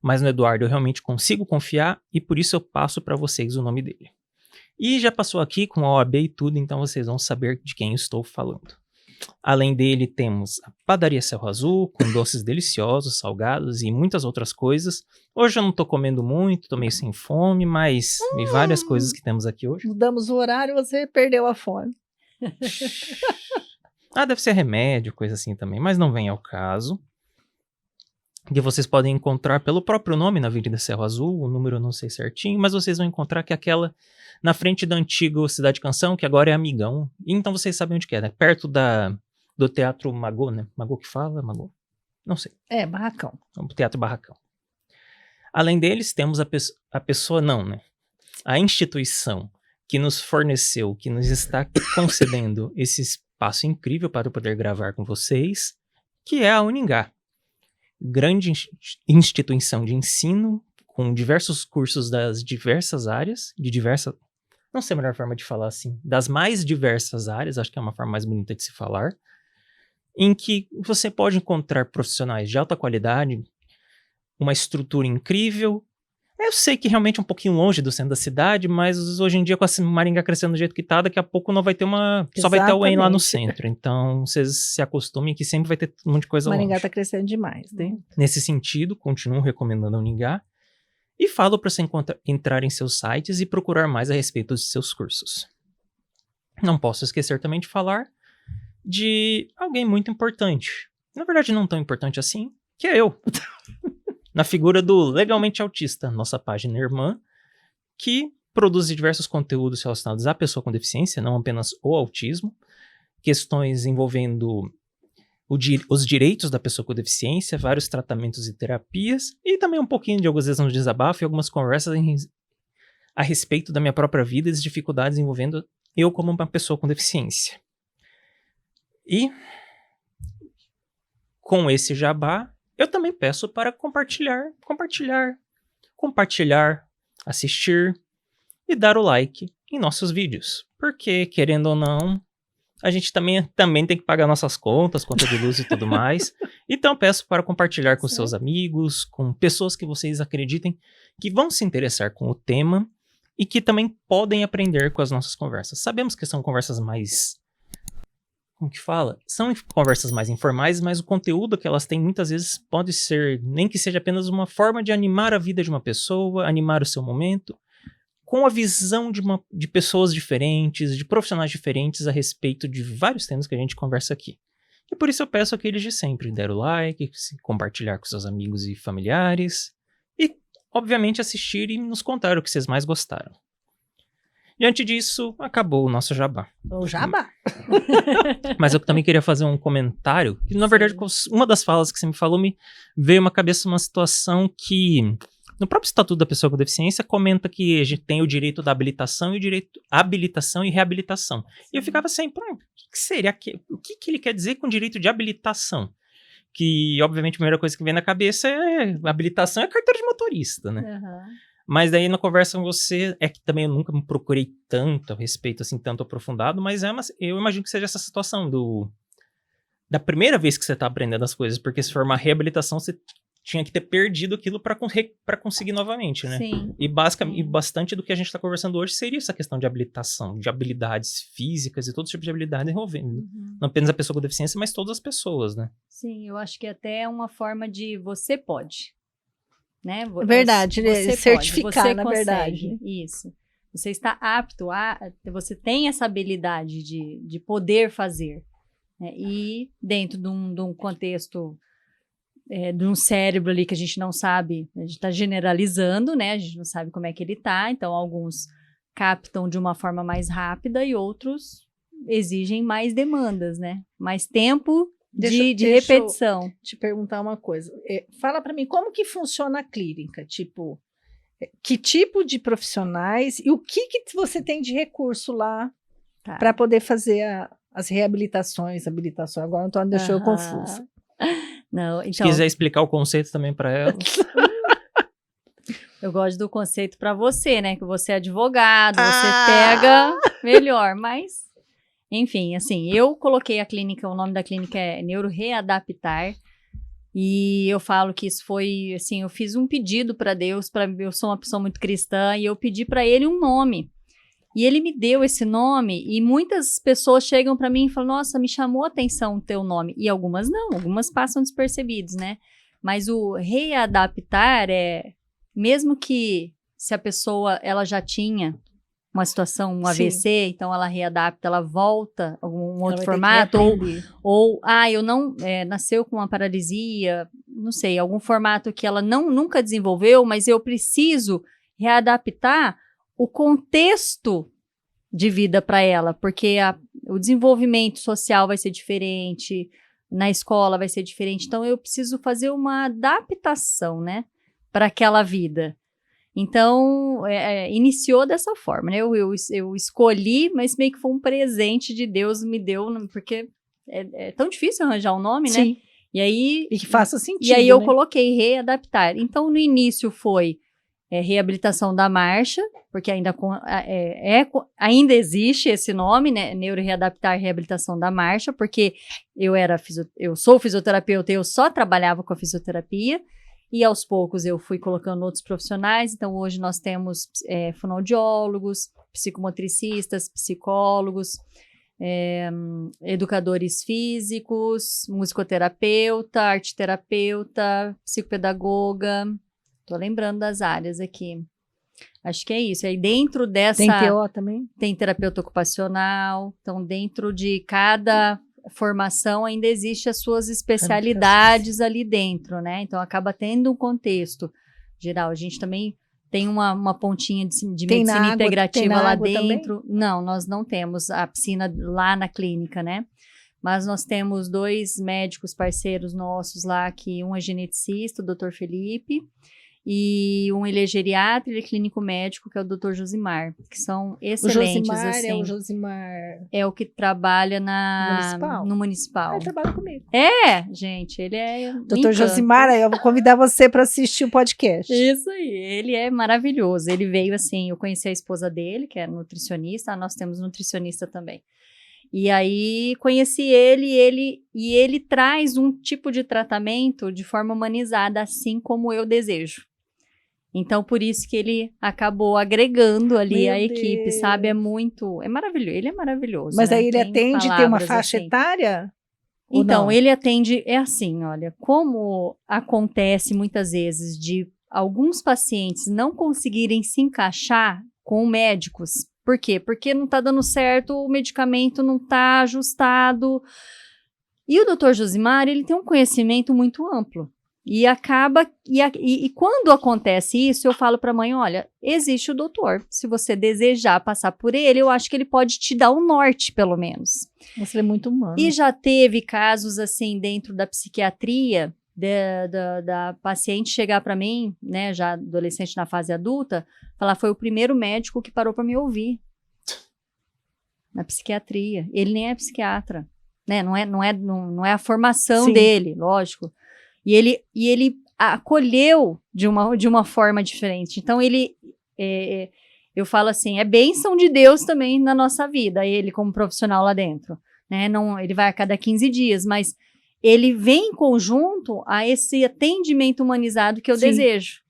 Mas no Eduardo eu realmente consigo confiar e por isso eu passo para vocês o nome dele. E já passou aqui com a OAB e tudo, então vocês vão saber de quem eu estou falando. Além dele, temos a Padaria Cerro Azul, com doces deliciosos, salgados e muitas outras coisas. Hoje eu não tô comendo muito, tô meio sem fome, mas e várias coisas que temos aqui hoje.
Mudamos o horário, você perdeu a fome.
Deve ser remédio, coisa assim também, mas não vem ao caso. Que vocês podem encontrar pelo próprio nome na Avenida Cerro Azul, o número eu não sei certinho, mas vocês vão encontrar que é aquela na frente da antiga Cidade Canção, que agora é Amigão. Então vocês sabem onde que é, né? Perto do Teatro Magô, né? Magô que fala? Magô? Não sei.
É, Barracão.
O Teatro Barracão. Além deles, temos a pessoa não, né? A instituição que nos forneceu, que nos está concedendo esse espaço incrível para eu poder gravar com vocês, que é a Uningá. Grande instituição de ensino, com diversos cursos das diversas áreas, não sei a melhor forma de falar assim, das mais diversas áreas, acho que é uma forma mais bonita de se falar, em que você pode encontrar profissionais de alta qualidade, uma estrutura incrível. Eu sei que realmente é um pouquinho longe do centro da cidade, mas hoje em dia com a Maringá crescendo do jeito que tá, daqui a pouco não vai ter só vai ter o UEM lá no centro. Então, vocês se acostumem que sempre vai ter um monte de coisa
Maringá
longe.
Tá crescendo demais, né?
Nesse sentido, continuo recomendando a Uningá e falo para você entrar em seus sites e procurar mais a respeito de seus cursos. Não posso esquecer também de falar de alguém muito importante. Na verdade, não tão importante assim, que é eu. Na figura do Legalmente Autista, nossa página irmã, que produz diversos conteúdos relacionados à pessoa com deficiência, não apenas o autismo, questões envolvendo os direitos da pessoa com deficiência, vários tratamentos e terapias, e também um pouquinho de algumas vezes um desabafo e algumas conversas a respeito da minha própria vida e das dificuldades envolvendo eu como uma pessoa com deficiência. E com esse jabá, eu também peço para compartilhar, assistir e dar o like em nossos vídeos. Porque, querendo ou não, a gente também tem que pagar nossas contas, conta de luz e tudo mais. Então peço para compartilhar com seus amigos, com pessoas que vocês acreditem que vão se interessar com o tema e que também podem aprender com as nossas conversas. Sabemos que são conversas mais como que fala? São conversas mais informais, mas o conteúdo que elas têm muitas vezes pode ser, nem que seja apenas uma forma de animar a vida de uma pessoa, animar o seu momento, com a visão de pessoas diferentes, de profissionais diferentes a respeito de vários temas que a gente conversa aqui. E por isso eu peço àqueles de sempre, der o like, compartilhar com seus amigos e familiares, e, obviamente, assistir e nos contar o que vocês mais gostaram. Diante disso, acabou o nosso jabá.
O jabá.
Mas eu também queria fazer um comentário, que na verdade, uma das falas que você me falou, me veio uma cabeça uma situação que, no próprio Estatuto da Pessoa com Deficiência, comenta que a gente tem o direito da habilitação e o direito à habilitação e reabilitação. E eu ficava sempre, o que seria o que ele quer dizer com direito de habilitação? Que, obviamente, a primeira coisa que vem na cabeça é habilitação é carteira de motorista, né?
Uhum.
Mas daí na conversa com você, é que também eu nunca me procurei tanto a respeito, assim, tanto aprofundado, mas eu imagino que seja essa situação da primeira vez que você tá aprendendo as coisas, porque se for uma reabilitação, você tinha que ter perdido aquilo para conseguir novamente, né?
Sim.
E bastante do que a gente tá conversando hoje seria essa questão de habilitação, de habilidades físicas e todo tipo de habilidade envolvendo. Não apenas a pessoa com deficiência, mas todas as pessoas, né?
Sim, eu acho que até é uma forma de você pode. Né?
Verdade,
você
certificar,
pode, você
na
consegue,
verdade.
Isso. Você está apto você tem essa habilidade de poder fazer. Né? E dentro de um contexto, de um cérebro ali que a gente não sabe, a gente está generalizando, né? A gente não sabe como é que ele está, então alguns captam de uma forma mais rápida e outros exigem mais demandas, né? Mais tempo de repetição.
Deixa eu te perguntar uma coisa. Fala para mim, como que funciona a clínica? Tipo, que tipo de profissionais e o que você tem de recurso lá para poder fazer as reabilitações, habilitações? Agora o Antônio deixou eu confusa.
Não, então,
se quiser explicar o conceito também para ela.
Eu gosto do conceito para você, né? Que você é advogado, você pega melhor, mas... Enfim, assim, eu coloquei a clínica, o nome da clínica é Neuroreadaptar, e eu falo que isso foi, assim, eu fiz um pedido para Deus, eu sou uma pessoa muito cristã, e eu pedi para ele um nome, e ele me deu esse nome, e muitas pessoas chegam para mim e falam, nossa, me chamou a atenção o teu nome, e algumas não, algumas passam despercebidos, né, mas o readaptar mesmo que se a pessoa, ela já tinha uma situação, um AVC, então ela readapta, ela volta a um outro formato, ou eu não, nasceu com uma paralisia, não sei, algum formato que ela nunca desenvolveu, mas eu preciso readaptar o contexto de vida para ela, porque o desenvolvimento social vai ser diferente, na escola vai ser diferente, então eu preciso fazer uma adaptação, né, para aquela vida. Então, iniciou dessa forma, né? Eu escolhi, mas meio que foi um presente de Deus me deu, porque é tão difícil arranjar um nome,
Sim.
né? E
que faça sentido,
E aí eu
né?
coloquei readaptar. Então, no início foi reabilitação da marcha, porque ainda existe esse nome, né? Neuroreadaptar, reabilitação da marcha, porque eu sou fisioterapeuta e eu só trabalhava com a fisioterapia. E aos poucos eu fui colocando outros profissionais, então hoje nós temos fonoaudiólogos, psicomotricistas, psicólogos, educadores físicos, musicoterapeuta, arteterapeuta, psicopedagoga, tô lembrando das áreas aqui. Acho que é isso. Aí dentro dessa...
Tem TO também?
Tem terapeuta ocupacional, então dentro de cada... formação ainda existe as suas especialidades ali dentro, né? Então acaba tendo um contexto geral. A gente também tem uma pontinha de medicina integrativa lá dentro. Também? Não, nós não temos a piscina lá na clínica, né? Mas nós temos 2 médicos parceiros nossos lá, que um é geneticista, o Dr. Felipe, e ele é geriatra, ele é clínico médico, que é o Dr. Josimar, que são excelentes.
O Josimar
é o que trabalha no municipal.
Ele trabalha comigo.
Gente, ele é
Dr. Josimar, eu vou convidar você para assistir o podcast.
Isso aí, ele é maravilhoso. Ele veio assim, eu conheci a esposa dele, que é nutricionista, nós temos nutricionista também. E aí conheci ele e ele traz um tipo de tratamento de forma humanizada, assim como eu desejo. Então, por isso que ele acabou agregando ali
Meu
a equipe,
Deus.
sabe? É maravilhoso, ele é maravilhoso.
Mas
né?
aí ele
Tem
atende, tem uma
palavras,
faixa
assim.
etária? Ou
Então,
não?
ele atende, é assim, olha, como acontece muitas vezes de alguns pacientes não conseguirem se encaixar com médicos. Por quê? Porque não está dando certo, o medicamento não está ajustado. E o Dr. Josimar, ele tem um conhecimento muito amplo. E acaba, e quando acontece isso, eu falo para a mãe, olha, existe o doutor. Se você desejar passar por ele, eu acho que ele pode te dar um norte, pelo menos.
Você é muito humano.
E já teve casos, assim, dentro da psiquiatria, da paciente chegar para mim, né, já adolescente na fase adulta, falar, foi o primeiro médico que parou para me ouvir. Na psiquiatria. Ele nem é psiquiatra, né, não é a formação
Sim.
dele, lógico. E ele acolheu de uma forma diferente. Então, eu falo assim, é bênção de Deus também na nossa vida, ele como profissional lá dentro. Né? Não, ele vai a cada 15 dias, mas ele vem em conjunto a esse atendimento humanizado que eu
Sim.
desejo.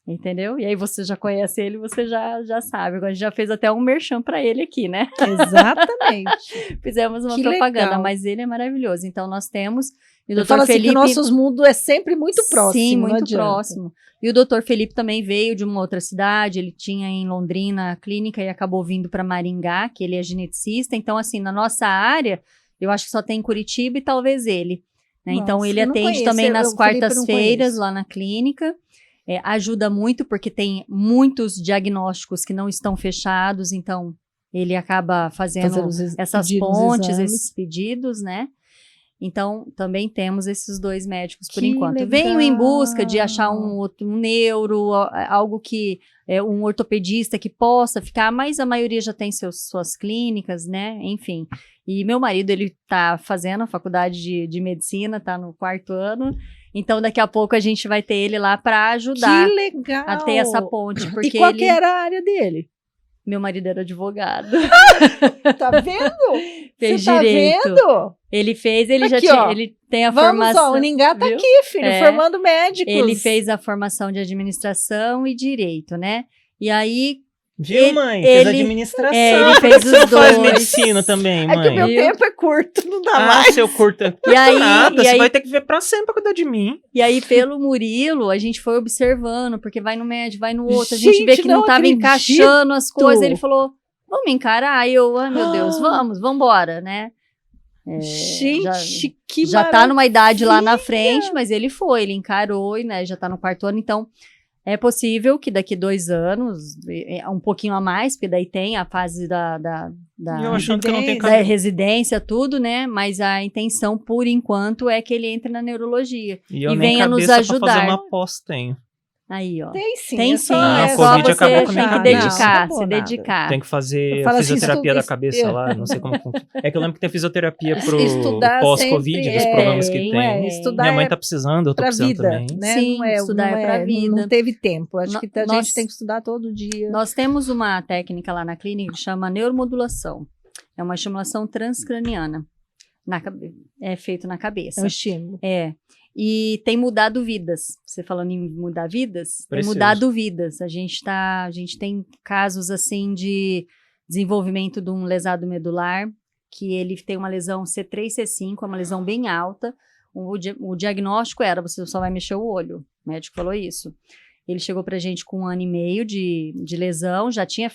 Entendeu? E aí você já conhece ele, você já sabe. Agora a gente já fez até um merchan para ele aqui, né?
Exatamente.
Fizemos uma
Que
propaganda,
legal.
mas ele é maravilhoso. Então nós temos... E o
Eu
Dr.
falo assim
Felipe,
que nossos mundos é sempre muito próximo,
sim,
não
muito
adianta.
próximo. E o Dr. Felipe também veio de uma outra cidade, ele tinha em Londrina a clínica e acabou vindo para Maringá, que ele é geneticista. Então, assim, na nossa área, eu acho que só tem Curitiba e talvez ele. Né? Então,
Nossa,
ele
eu não
atende
conheço,
também
o
nas
Felipe eu não
quartas-feiras
conheço.
lá na clínica. Ajuda muito porque tem muitos diagnósticos que não estão fechados, então ele acaba fazendo essas pontes, esses pedidos, né? Então, também temos esses dois médicos por
Que
enquanto.
legal.
Venho em busca de achar um neuro, algo que um ortopedista que possa ficar, mas a maioria já tem suas clínicas, né? Enfim. E meu marido, ele tá fazendo a faculdade de medicina, tá no 4º ano. Então, daqui a pouco a gente vai ter ele lá para ajudar
Que legal.
a ter essa ponte. Porque
E qual que era a área dele?
Meu marido era advogado.
Tá vendo?
Fez
Você tá
direito.
vendo?
Ele fez, ele
Aqui,
já tinha,
ó.
ele tem a
Vamos,
formação.
ó, o Ningá tá
viu?
aqui, filho, formando médicos.
Ele fez a formação de administração e direito, né? E aí,
Viu, mãe? Fez administração.
ele
Por
fez
que você não
os
faz
dois.
medicina também,
É que
mãe?
meu
Viu?
tempo é curto, não dá
Ah,
mais.
seu curta.
E aí-
Nada,
e
você
aí-
vai ter que ver pra sempre pra cuidar de mim.
E aí, pelo Murilo, a gente foi observando, porque vai no médico, vai no outro, a gente vê
Gente,
que não
não
tava
acredito.
encaixando as coisas. Ele falou, vamos encarar? Aí eu, ai meu Deus,
Ah.
vambora, né?
Gente, que
Já tá numa idade lá na
maravilha.
frente, mas ele ele encarou e, né, já tá no 4º ano, então é possível que daqui 2 anos, um pouquinho a mais, porque daí tem a fase da
E eu achando que eu não tenho
Da
da
cabelo.
residência, tudo, né, mas a intenção, por enquanto, é que ele entre na neurologia.
E eu
e
nem
venha nos
cabeça pra
ajudar.
fazer uma pós tenho.
Aí, ó.
Tem sim.
Tem
é
sim,
só,
Ah,
é
o
só
Covid
você
acabou com a minha
tem que
cabeça.
dedicar,
Não,
se
nada.
dedicar.
Tem que fazer
Eu falo assim,
fisioterapia da
estu-
cabeça
eu-
lá, não sei como funciona. É que eu lembro que tem fisioterapia pro
Estudar
pós-Covid,
sempre
dos problemas que
não é,
tem.
estudar
Minha mãe
é
tá precisando, eu tô
pra
precisando
vida,
também.
né?
Sim,
não é,
estudar
não
é pra vida.
Não teve tempo. Acho que a
Nós-
gente tem que estudar todo dia.
Nós temos uma técnica lá na clínica que chama neuromodulação. É uma estimulação transcraniana. É feito na
É
cabeça.
um estímulo.
E tem mudado vidas. Você falando em mudar vidas? Tem
Precioso.
mudado vidas. A gente tem casos assim de desenvolvimento de um lesado medular, que ele tem uma lesão C3, C5, é uma lesão bem alta. O diagnóstico era, você só vai mexer o olho. O médico falou isso. Ele chegou pra gente com 1 ano e meio de lesão, já tinha...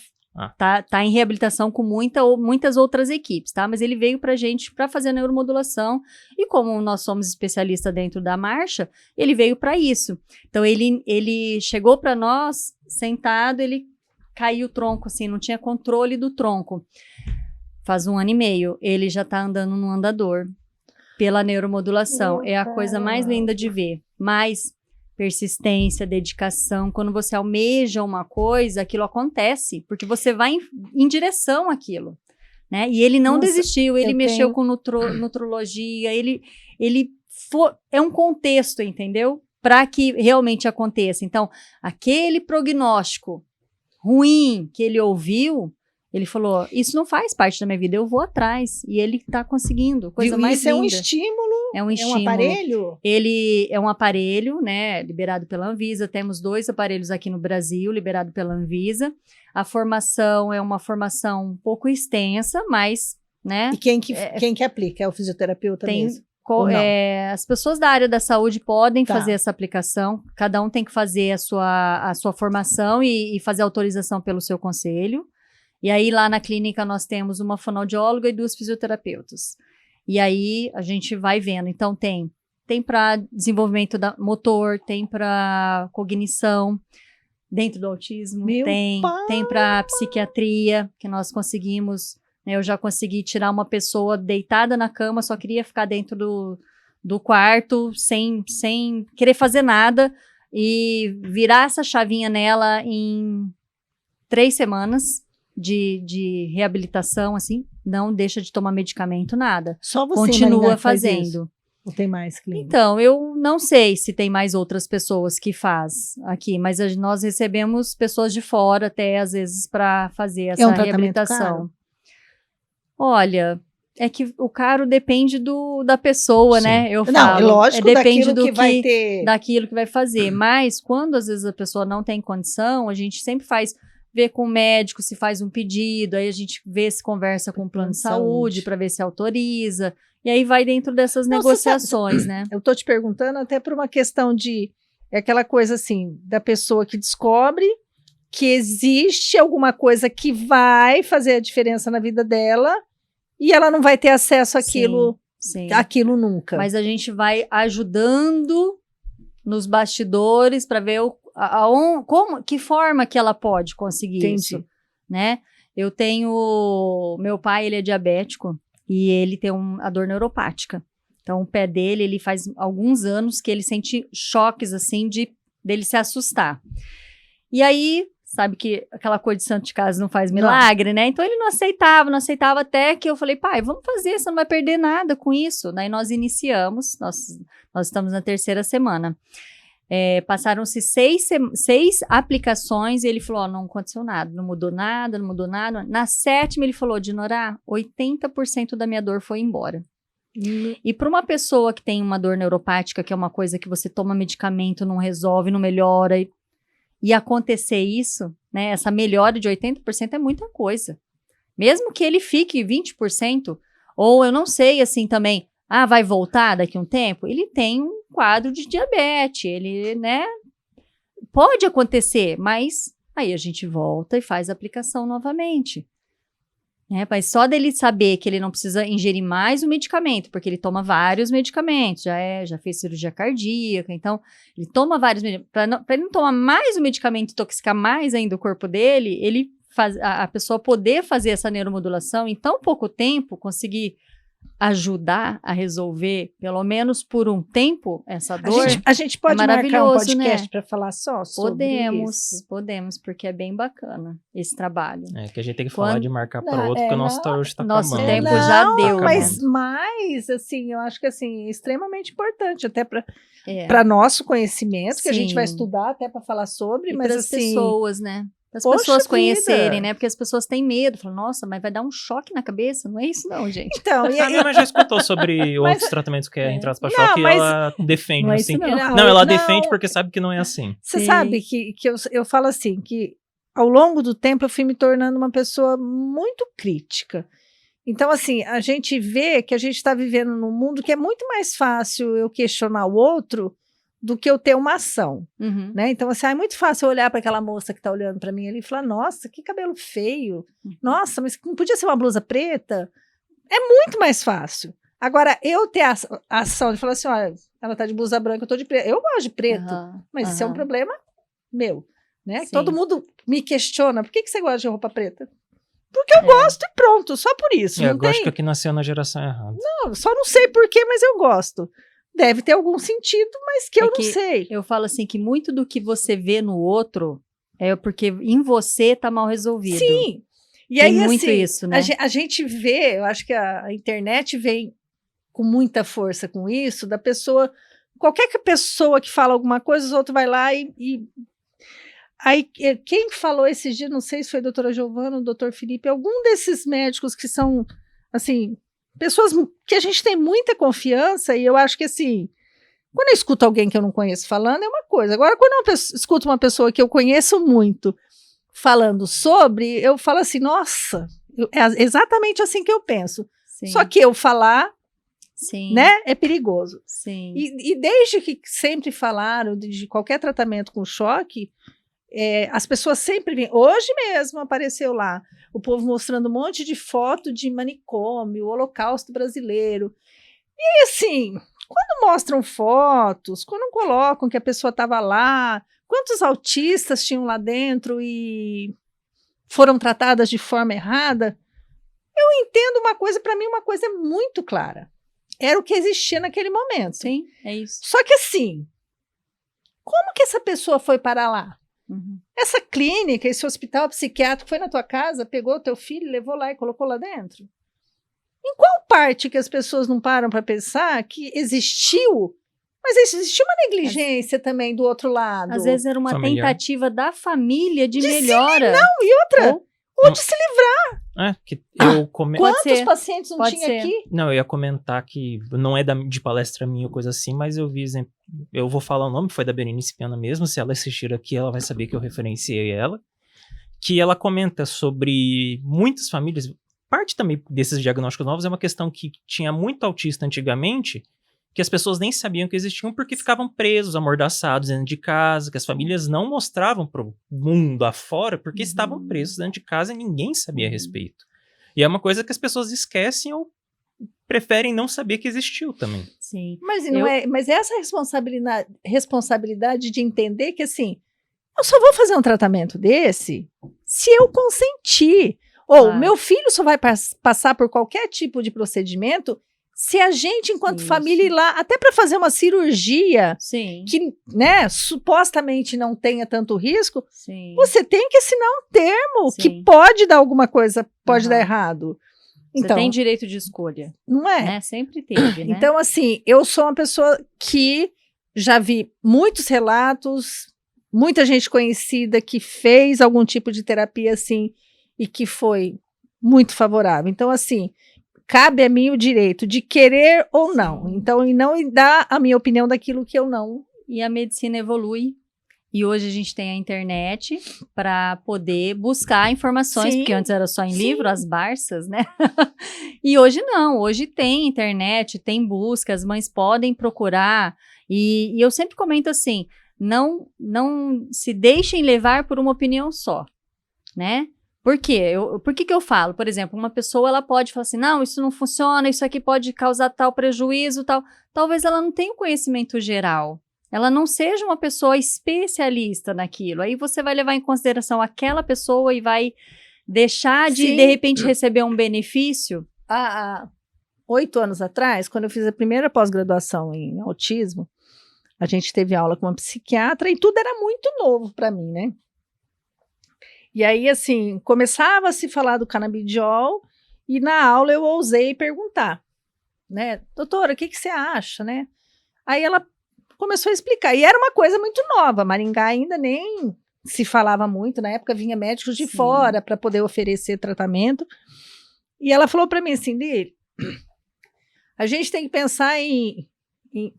Tá em reabilitação com muitas outras equipes, tá? Mas ele veio pra gente para fazer a neuromodulação e como nós somos especialistas dentro da marcha, ele veio para isso. Então, ele chegou para nós, sentado, ele caiu o tronco, assim, não tinha controle do tronco. Faz 1 ano e meio, ele já tá andando no andador pela neuromodulação. É a coisa mais linda de ver. Mas persistência, dedicação, quando você almeja uma coisa, aquilo acontece, porque você vai em direção àquilo, né? E ele não
Nossa,
desistiu, ele
eu
mexeu
tenho-
com nutrologia, é um contexto, entendeu? Para que realmente aconteça. Então, aquele prognóstico ruim que ele ouviu, Ele falou, isso não faz parte da minha vida, eu vou atrás. E ele tá conseguindo, coisa mais linda.
Isso é um estímulo?
É um estímulo.
É um aparelho?
Ele é um aparelho, né, liberado pela Anvisa. Temos 2 aparelhos aqui no Brasil, liberado pela Anvisa. A formação é uma formação um pouco extensa, mas, né?
E quem que aplica? É o fisioterapeuta mesmo?
As pessoas da área da saúde podem fazer essa aplicação. Cada um tem que fazer a sua formação e fazer autorização pelo seu conselho. E aí, lá na clínica, nós temos uma fonoaudióloga e 2 fisioterapeutas. E aí, a gente vai vendo. Então, tem para desenvolvimento motor, tem para cognição, dentro do autismo, tem para psiquiatria, que nós conseguimos, né, eu já consegui tirar uma pessoa deitada na cama, só queria ficar dentro do quarto, sem querer fazer nada, e virar essa chavinha nela em 3 semanas, de reabilitação, assim, não deixa de tomar medicamento, nada.
Só você
continua fazendo.
Não tem mais clínica?
Então, eu não sei se tem mais outras pessoas que faz aqui, mas nós recebemos pessoas de fora até, às vezes, para fazer essa reabilitação. Caro? Olha, é que o caro depende da pessoa, né? Eu falo.
Não, lógico,
depende
daquilo
que vai fazer. Mas, quando, às vezes, a pessoa não tem condição, a gente sempre vê com o médico se faz um pedido, aí a gente vê se conversa com o plano de saúde para ver se autoriza, e aí vai dentro dessas negociações, né?
Eu tô te perguntando até por uma questão é aquela coisa assim, da pessoa que descobre que existe alguma coisa que vai fazer a diferença na vida dela e ela não vai ter acesso àquilo, àquilo nunca.
Mas a gente vai ajudando nos bastidores para ver que forma que ela pode conseguir isso, né? Eu tenho... Meu pai, ele é diabético e ele tem a dor neuropática. Então, o pé dele, ele faz alguns anos que ele sente choques, assim, dele se assustar. E aí, sabe que aquela coisa de santo de casa não faz milagre, né? Então, ele não aceitava até que eu falei, pai, vamos fazer, você não vai perder nada com isso. Daí, nós iniciamos, nós estamos na 3ª semana. Passaram-se 6 aplicações e ele falou, não aconteceu nada, não mudou nada. Na 7ª ele falou, Dinorá, 80% da minha dor foi embora. E para uma pessoa que tem uma dor neuropática, que é uma coisa que você toma medicamento, não resolve, não melhora, e acontecer isso, né, essa melhora de 80% é muita coisa. Mesmo que ele fique 20%, ou eu não sei, assim, também, vai voltar daqui a um tempo? Ele tem um quadro de diabetes, ele, né, pode acontecer, mas aí a gente volta e faz a aplicação novamente. Mas só dele saber que ele não precisa ingerir mais o medicamento, porque ele toma vários medicamentos, já fez cirurgia cardíaca, então ele toma vários medicamentos, para ele não tomar mais o medicamento e intoxicar mais ainda o corpo dele, a pessoa poder fazer essa neuromodulação em tão pouco tempo, conseguir ajudar a resolver, pelo menos por um tempo, essa dor.
A gente pode marcar um podcast, né, para falar só sobre isso?
Podemos, porque é bem bacana esse trabalho.
Que a gente tem que falar de marcar para outro, porque o nosso hoje está acabando.
Nosso tempo já deu.
Mas, assim, eu acho que assim, é extremamente importante, até para nosso conhecimento, que a gente vai estudar até para falar sobre, mas
para as pessoas, né? Para as pessoas conhecerem, né? Porque as pessoas têm medo. Falam, nossa, mas vai dar um choque na cabeça? Não é isso não, gente.
Então,
a minha mãe já escutou sobre outros tratamentos que é entradas para choque e ela defende.
Não é
assim.
Isso
não, ela defende porque sabe que não é assim.
Você sabe que eu falo assim, que ao longo do tempo eu fui me tornando uma pessoa muito crítica. Então, assim, a gente vê que a gente está vivendo num mundo que é muito mais fácil eu questionar o outro do que eu ter uma ação, né? Então, assim, é muito fácil eu olhar para aquela moça que está olhando para mim ali e falar, nossa, que cabelo feio, nossa, mas não podia ser uma blusa preta? É muito mais fácil. Agora, eu ter a ação de falar assim, olha, ela tá de blusa branca, eu tô de preto. Eu gosto de preto, mas isso é um problema meu, né?
Sim.
Todo mundo me questiona, por que você gosta de roupa preta? Porque eu gosto e pronto, só por isso.
Eu gosto que nasceu na geração errada.
Não, só não sei por quê, mas eu gosto. Deve ter algum sentido, mas que eu não sei.
Eu falo assim, que muito do que você vê no outro é porque em você tá mal resolvido.
Sim. E
tem
aí,
muito
assim,
isso, né?
A gente vê, eu acho que a internet vem com muita força com isso, da pessoa, qualquer pessoa que fala alguma coisa, os outros vai lá e Aí, quem falou esses dias, não sei se foi a doutora Giovana ou o doutor Felipe, algum desses médicos que são, assim, pessoas que a gente tem muita confiança, e eu acho que, assim, quando eu escuto alguém que eu não conheço falando, é uma coisa. Agora, quando eu escuto uma pessoa que eu conheço muito falando sobre, eu falo assim, nossa, é exatamente assim que eu penso.
Sim.
Só que eu falar,
Sim.
né, é perigoso.
Sim.
E desde que sempre falaram de qualquer tratamento com choque, as pessoas sempre vêm. Hoje mesmo apareceu lá o povo mostrando um monte de foto de manicômio, o Holocausto brasileiro. E assim, quando mostram fotos, quando colocam que a pessoa estava lá, quantos autistas tinham lá dentro e foram tratadas de forma errada, eu entendo uma coisa, para mim uma coisa é muito clara. Era o que existia naquele momento.
Sim, é isso.
Só que assim, como que essa pessoa foi para lá?
Uhum.
Essa clínica, esse hospital psiquiátrico foi na tua casa, pegou o teu filho, levou lá e colocou lá dentro? Em qual parte que as pessoas não param para pensar que existiu, mas existiu uma negligência também do outro lado?
Às vezes era uma
familiar.
Tentativa da família de melhora.
Não, e outra, ou de se livrar.
Que eu
Quantos pacientes não
Pode
tinha
ser.
aqui?
Não, eu ia comentar que não é de palestra minha ou coisa assim, mas eu vi exemplo. Eu vou falar o nome, foi da Berenice Piana mesmo. Se ela assistir aqui, ela vai saber que eu referenciei ela. Que ela comenta sobre muitas famílias. Parte também desses diagnósticos novos é uma questão que tinha muito autista antigamente, que as pessoas nem sabiam que existiam porque ficavam presos, amordaçados dentro de casa, que as famílias não mostravam para o mundo afora porque estavam presos dentro de casa e ninguém sabia a respeito. E é uma coisa que as pessoas esquecem ou preferem não saber que existiu também.
Sim.
Mas essa responsabilidade de entender que, assim, eu só vou fazer um tratamento desse se eu consentir. Ou meu filho só vai passar por qualquer tipo de procedimento se a gente, enquanto família, ir lá, até para fazer uma cirurgia que, né, supostamente não tenha tanto risco, você tem que assinar um termo que pode dar alguma coisa, pode dar errado. Então,
você tem direito de escolha.
Não é?
Né? Sempre teve, né?
Então, assim, eu sou uma pessoa que já vi muitos relatos, muita gente conhecida que fez algum tipo de terapia assim e que foi muito favorável. Então, assim, cabe a mim o direito de querer ou não. Então, e não dar a minha opinião daquilo que eu não.
E a medicina evolui. E hoje a gente tem a internet para poder buscar informações, porque antes era só em livro, as Barças, né? E hoje não, hoje tem internet, tem busca, as mães podem procurar. E eu sempre comento assim, não se deixem levar por uma opinião só, né? Por quê? Por que eu falo? Por exemplo, uma pessoa ela pode falar assim, não, isso não funciona, isso aqui pode causar tal prejuízo, tal. Talvez ela não tenha o conhecimento geral. Ela não seja uma pessoa especialista naquilo. Aí você vai levar em consideração aquela pessoa e vai deixar de repente, receber um benefício.
Há 8 anos atrás, quando eu fiz a primeira pós-graduação em autismo, a gente teve aula com uma psiquiatra e tudo era muito novo para mim, né? E aí, assim, começava a se falar do canabidiol e na aula eu ousei perguntar, né? Doutora, o que você acha, né? Aí ela começou a explicar. E era uma coisa muito nova. Maringá ainda nem se falava muito. Na época vinha médicos de fora para poder oferecer tratamento. E ela falou para mim assim, Lili, a gente tem que pensar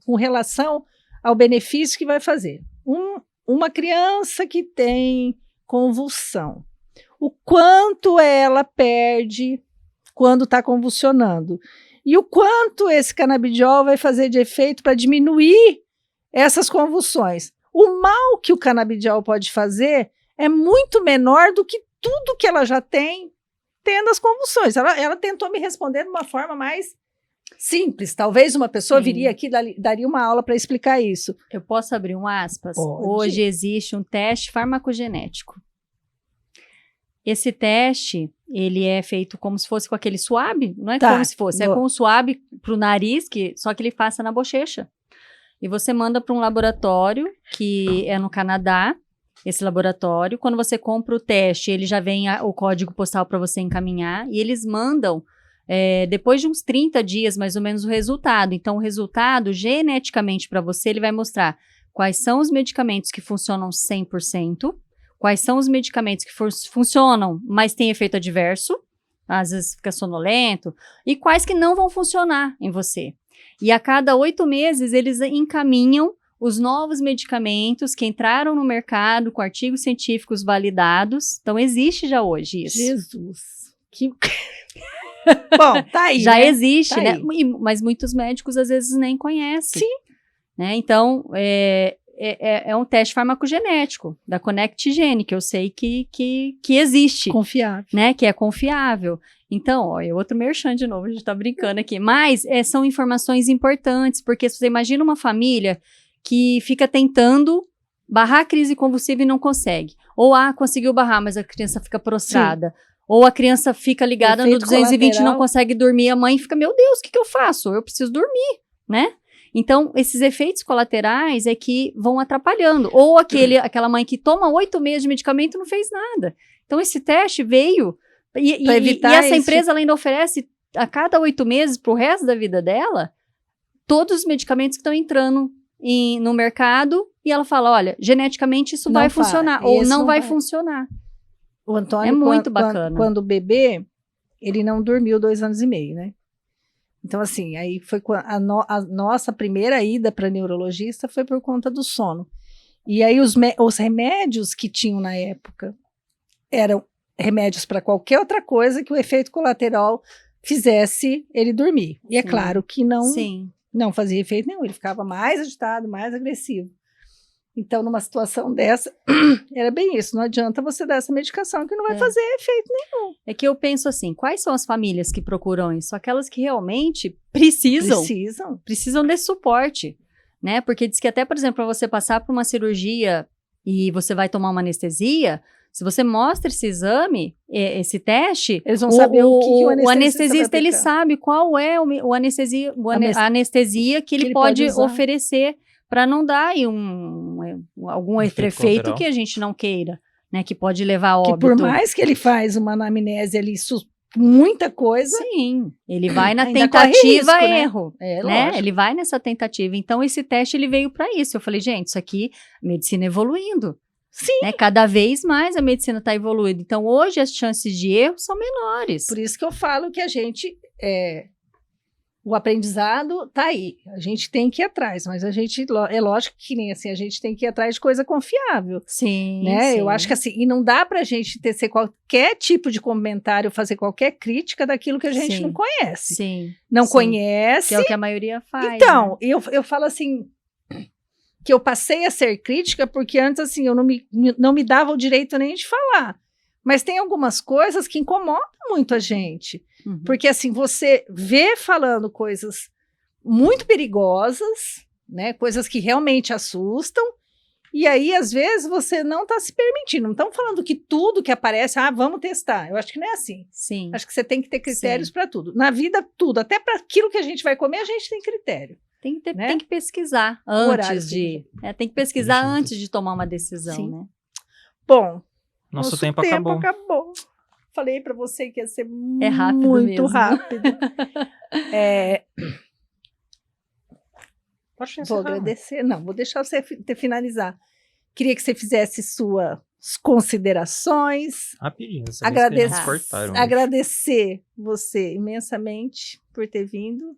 com relação ao benefício que vai fazer. Uma criança que tem convulsão. O quanto ela perde quando está convulsionando. E o quanto esse canabidiol vai fazer de efeito para diminuir essas convulsões. O mal que o canabidiol pode fazer é muito menor do que tudo que ela já tem tendo as convulsões. Ela tentou me responder de uma forma mais simples. Talvez uma pessoa viria aqui e daria uma aula para explicar isso.
Eu posso abrir um aspas?
Pode.
Hoje existe um teste farmacogenético. Esse teste, ele é feito como se fosse com aquele suave, não é como se fosse, é com o suave para o nariz, só que ele passa na bochecha. E você manda para um laboratório que é no Canadá, esse laboratório. Quando você compra o teste, ele já vem o código postal para você encaminhar. E eles mandam, depois de uns 30 dias, mais ou menos, o resultado. Então, o resultado, geneticamente para você, ele vai mostrar quais são os medicamentos que funcionam 100%, quais são os medicamentos que funcionam, mas têm efeito adverso, às vezes fica sonolento, e quais que não vão funcionar em você. E a cada 8 meses, eles encaminham os novos medicamentos que entraram no mercado com artigos científicos validados. Então, existe já hoje isso.
Jesus. Que... Bom, tá aí,
já
né?
existe,
Tá
né?
aí.
Mas muitos médicos, às vezes, nem conhecem.
Sim.
Né? Então, é um teste farmacogenético da Connect Gene, que eu sei que existe.
Confiável.
Né? Que é confiável. Então, ó, é outro merchan de novo, a gente tá brincando aqui. Mas são informações importantes, porque se você imagina uma família que fica tentando barrar a crise convulsiva e não consegue. Ou, conseguiu barrar, mas a criança fica prostrada. Sim. Ou a criança fica ligada no 220 e não consegue dormir, a mãe fica, meu Deus, o que eu faço? Eu preciso dormir, né? Então, esses efeitos colaterais é que vão atrapalhando. Ou aquela mãe que toma 8 meses de medicamento e não fez nada. Então, esse teste veio... E essa empresa, ela ainda oferece, a cada 8 meses, pro resto da vida dela, todos os medicamentos que estão entrando no mercado, e ela fala, olha, geneticamente isso vai funcionar, ou não vai funcionar.
O Antônio,
é muito bacana.
Quando bebê, ele não dormiu 2 anos e meio, né? Então, assim, aí foi a nossa primeira ida para neurologista foi por conta do sono. E aí os remédios que tinham na época eram remédios para qualquer outra coisa que o efeito colateral fizesse ele dormir. E é claro que não fazia efeito nenhum, ele ficava mais agitado, mais agressivo. Então, numa situação dessa, era bem isso, não adianta você dar essa medicação que não vai fazer efeito nenhum.
É que eu penso assim, quais são as famílias que procuram isso? Aquelas que realmente precisam desse suporte, né? Porque diz que até, por exemplo, para você passar por uma cirurgia e você vai tomar uma anestesia, se você mostra esse exame, esse teste,
eles vão saber o
anestesista ele sabe qual é a anestesia que ele pode oferecer para não dar aí algum efeito que a gente não queira, né? Que pode levar a óbito.
Que por mais que ele faz uma anamnese ali, muita coisa...
Sim, ele vai na tentativa erro,
né?
Né? Ele vai nessa tentativa. Então, esse teste, ele veio para isso. Eu falei, gente, isso aqui, medicina evoluindo.
Sim.
Né? Cada vez mais a medicina está evoluindo. Então, hoje, as chances de erro são menores.
Por isso que eu falo que a gente... O aprendizado tá aí, a gente tem que ir atrás, mas a gente, é lógico que nem assim, a gente tem que ir atrás de coisa confiável.
Sim,
né?
sim.
Eu acho que assim, e não dá pra gente tecer qualquer tipo de comentário, fazer qualquer crítica daquilo que a gente não conhece.
Sim.
Não conhece.
Que é o que a maioria faz.
Então,
né?
eu falo assim, que eu passei a ser crítica, porque antes assim, eu não me dava o direito nem de falar. Mas tem algumas coisas que incomodam muito a gente.
Uhum.
Porque, assim, você vê falando coisas muito perigosas, né? Coisas que realmente assustam. E aí, às vezes, você não está se permitindo. Não estão falando que tudo que aparece, vamos testar. Eu acho que não é assim.
Sim.
Acho que você tem que ter critérios para tudo. Na vida, tudo. Até para aquilo que a gente vai comer, a gente tem critério.
Tem
né?
que pesquisar antes de... tem que pesquisar antes de tomar uma decisão,
Sim.
né?
Bom...
Nosso tempo acabou.
Falei para você que ia ser
rápido
muito
mesmo.
rápido.
Pode
vou agradecer. Não, vou deixar você finalizar. Queria que você fizesse suas considerações.
Rapidinho.
Agradecer você imensamente por ter vindo.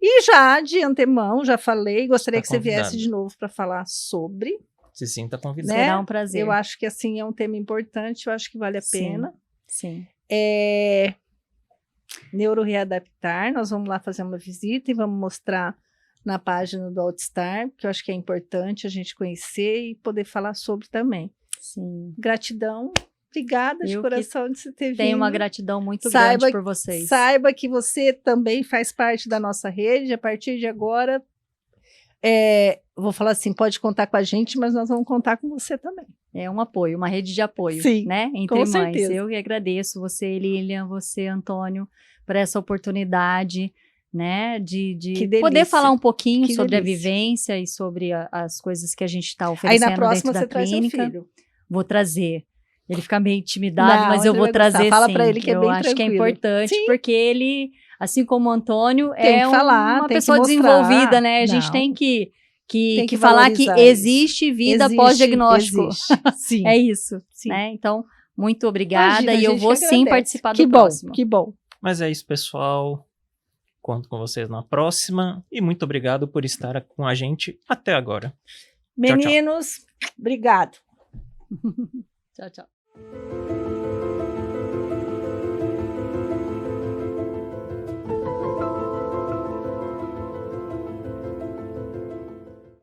E já de antemão, já falei, gostaria que você viesse de novo para falar sobre.
Se sinta convidado.
Será um prazer.
Eu acho que assim é um tema importante, eu acho que vale a pena.
Sim.
Neuroreadaptar, nós vamos lá fazer uma visita e vamos mostrar na página do Altstar, que eu acho que é importante a gente conhecer e poder falar sobre também.
Sim.
Gratidão, obrigada de coração de você ter vindo.
Tenho uma gratidão muito grande por vocês.
Saiba que você também faz parte da nossa rede, a partir de agora... vou falar assim, pode contar com a gente, mas nós vamos contar com você também.
É um apoio, uma rede de apoio,
Sim,
né? Entre
com
mães.
certeza.
Eu que agradeço você, Lilian, você, Antônio, por essa oportunidade, né? De poder falar um pouquinho sobre a vivência e sobre as coisas que a gente está oferecendo
dentro da clínica. Aí na próxima você traz seu filho.
Vou trazer. Ele fica meio intimidado, mas eu vou trazer
Fala
sim.
Para ele que é bem tranquilo.
Eu acho que é importante, porque ele, assim como o Antônio,
tem
uma pessoa desenvolvida, né? A gente tem que que
que
falar que
valorizar
existe vida pós-diagnóstico.
Sim.
É isso,
Sim.
né? Então, muito obrigada.
Imagina,
e eu
a gente
vou
que
sim
agradece.
participar
Que
do
bom,
próximo.
que bom.
Mas é isso, pessoal. Conto com vocês na próxima. E muito obrigado por estar com a gente até agora. Tchau, tchau.
Meninos, obrigado.
Tchau, tchau.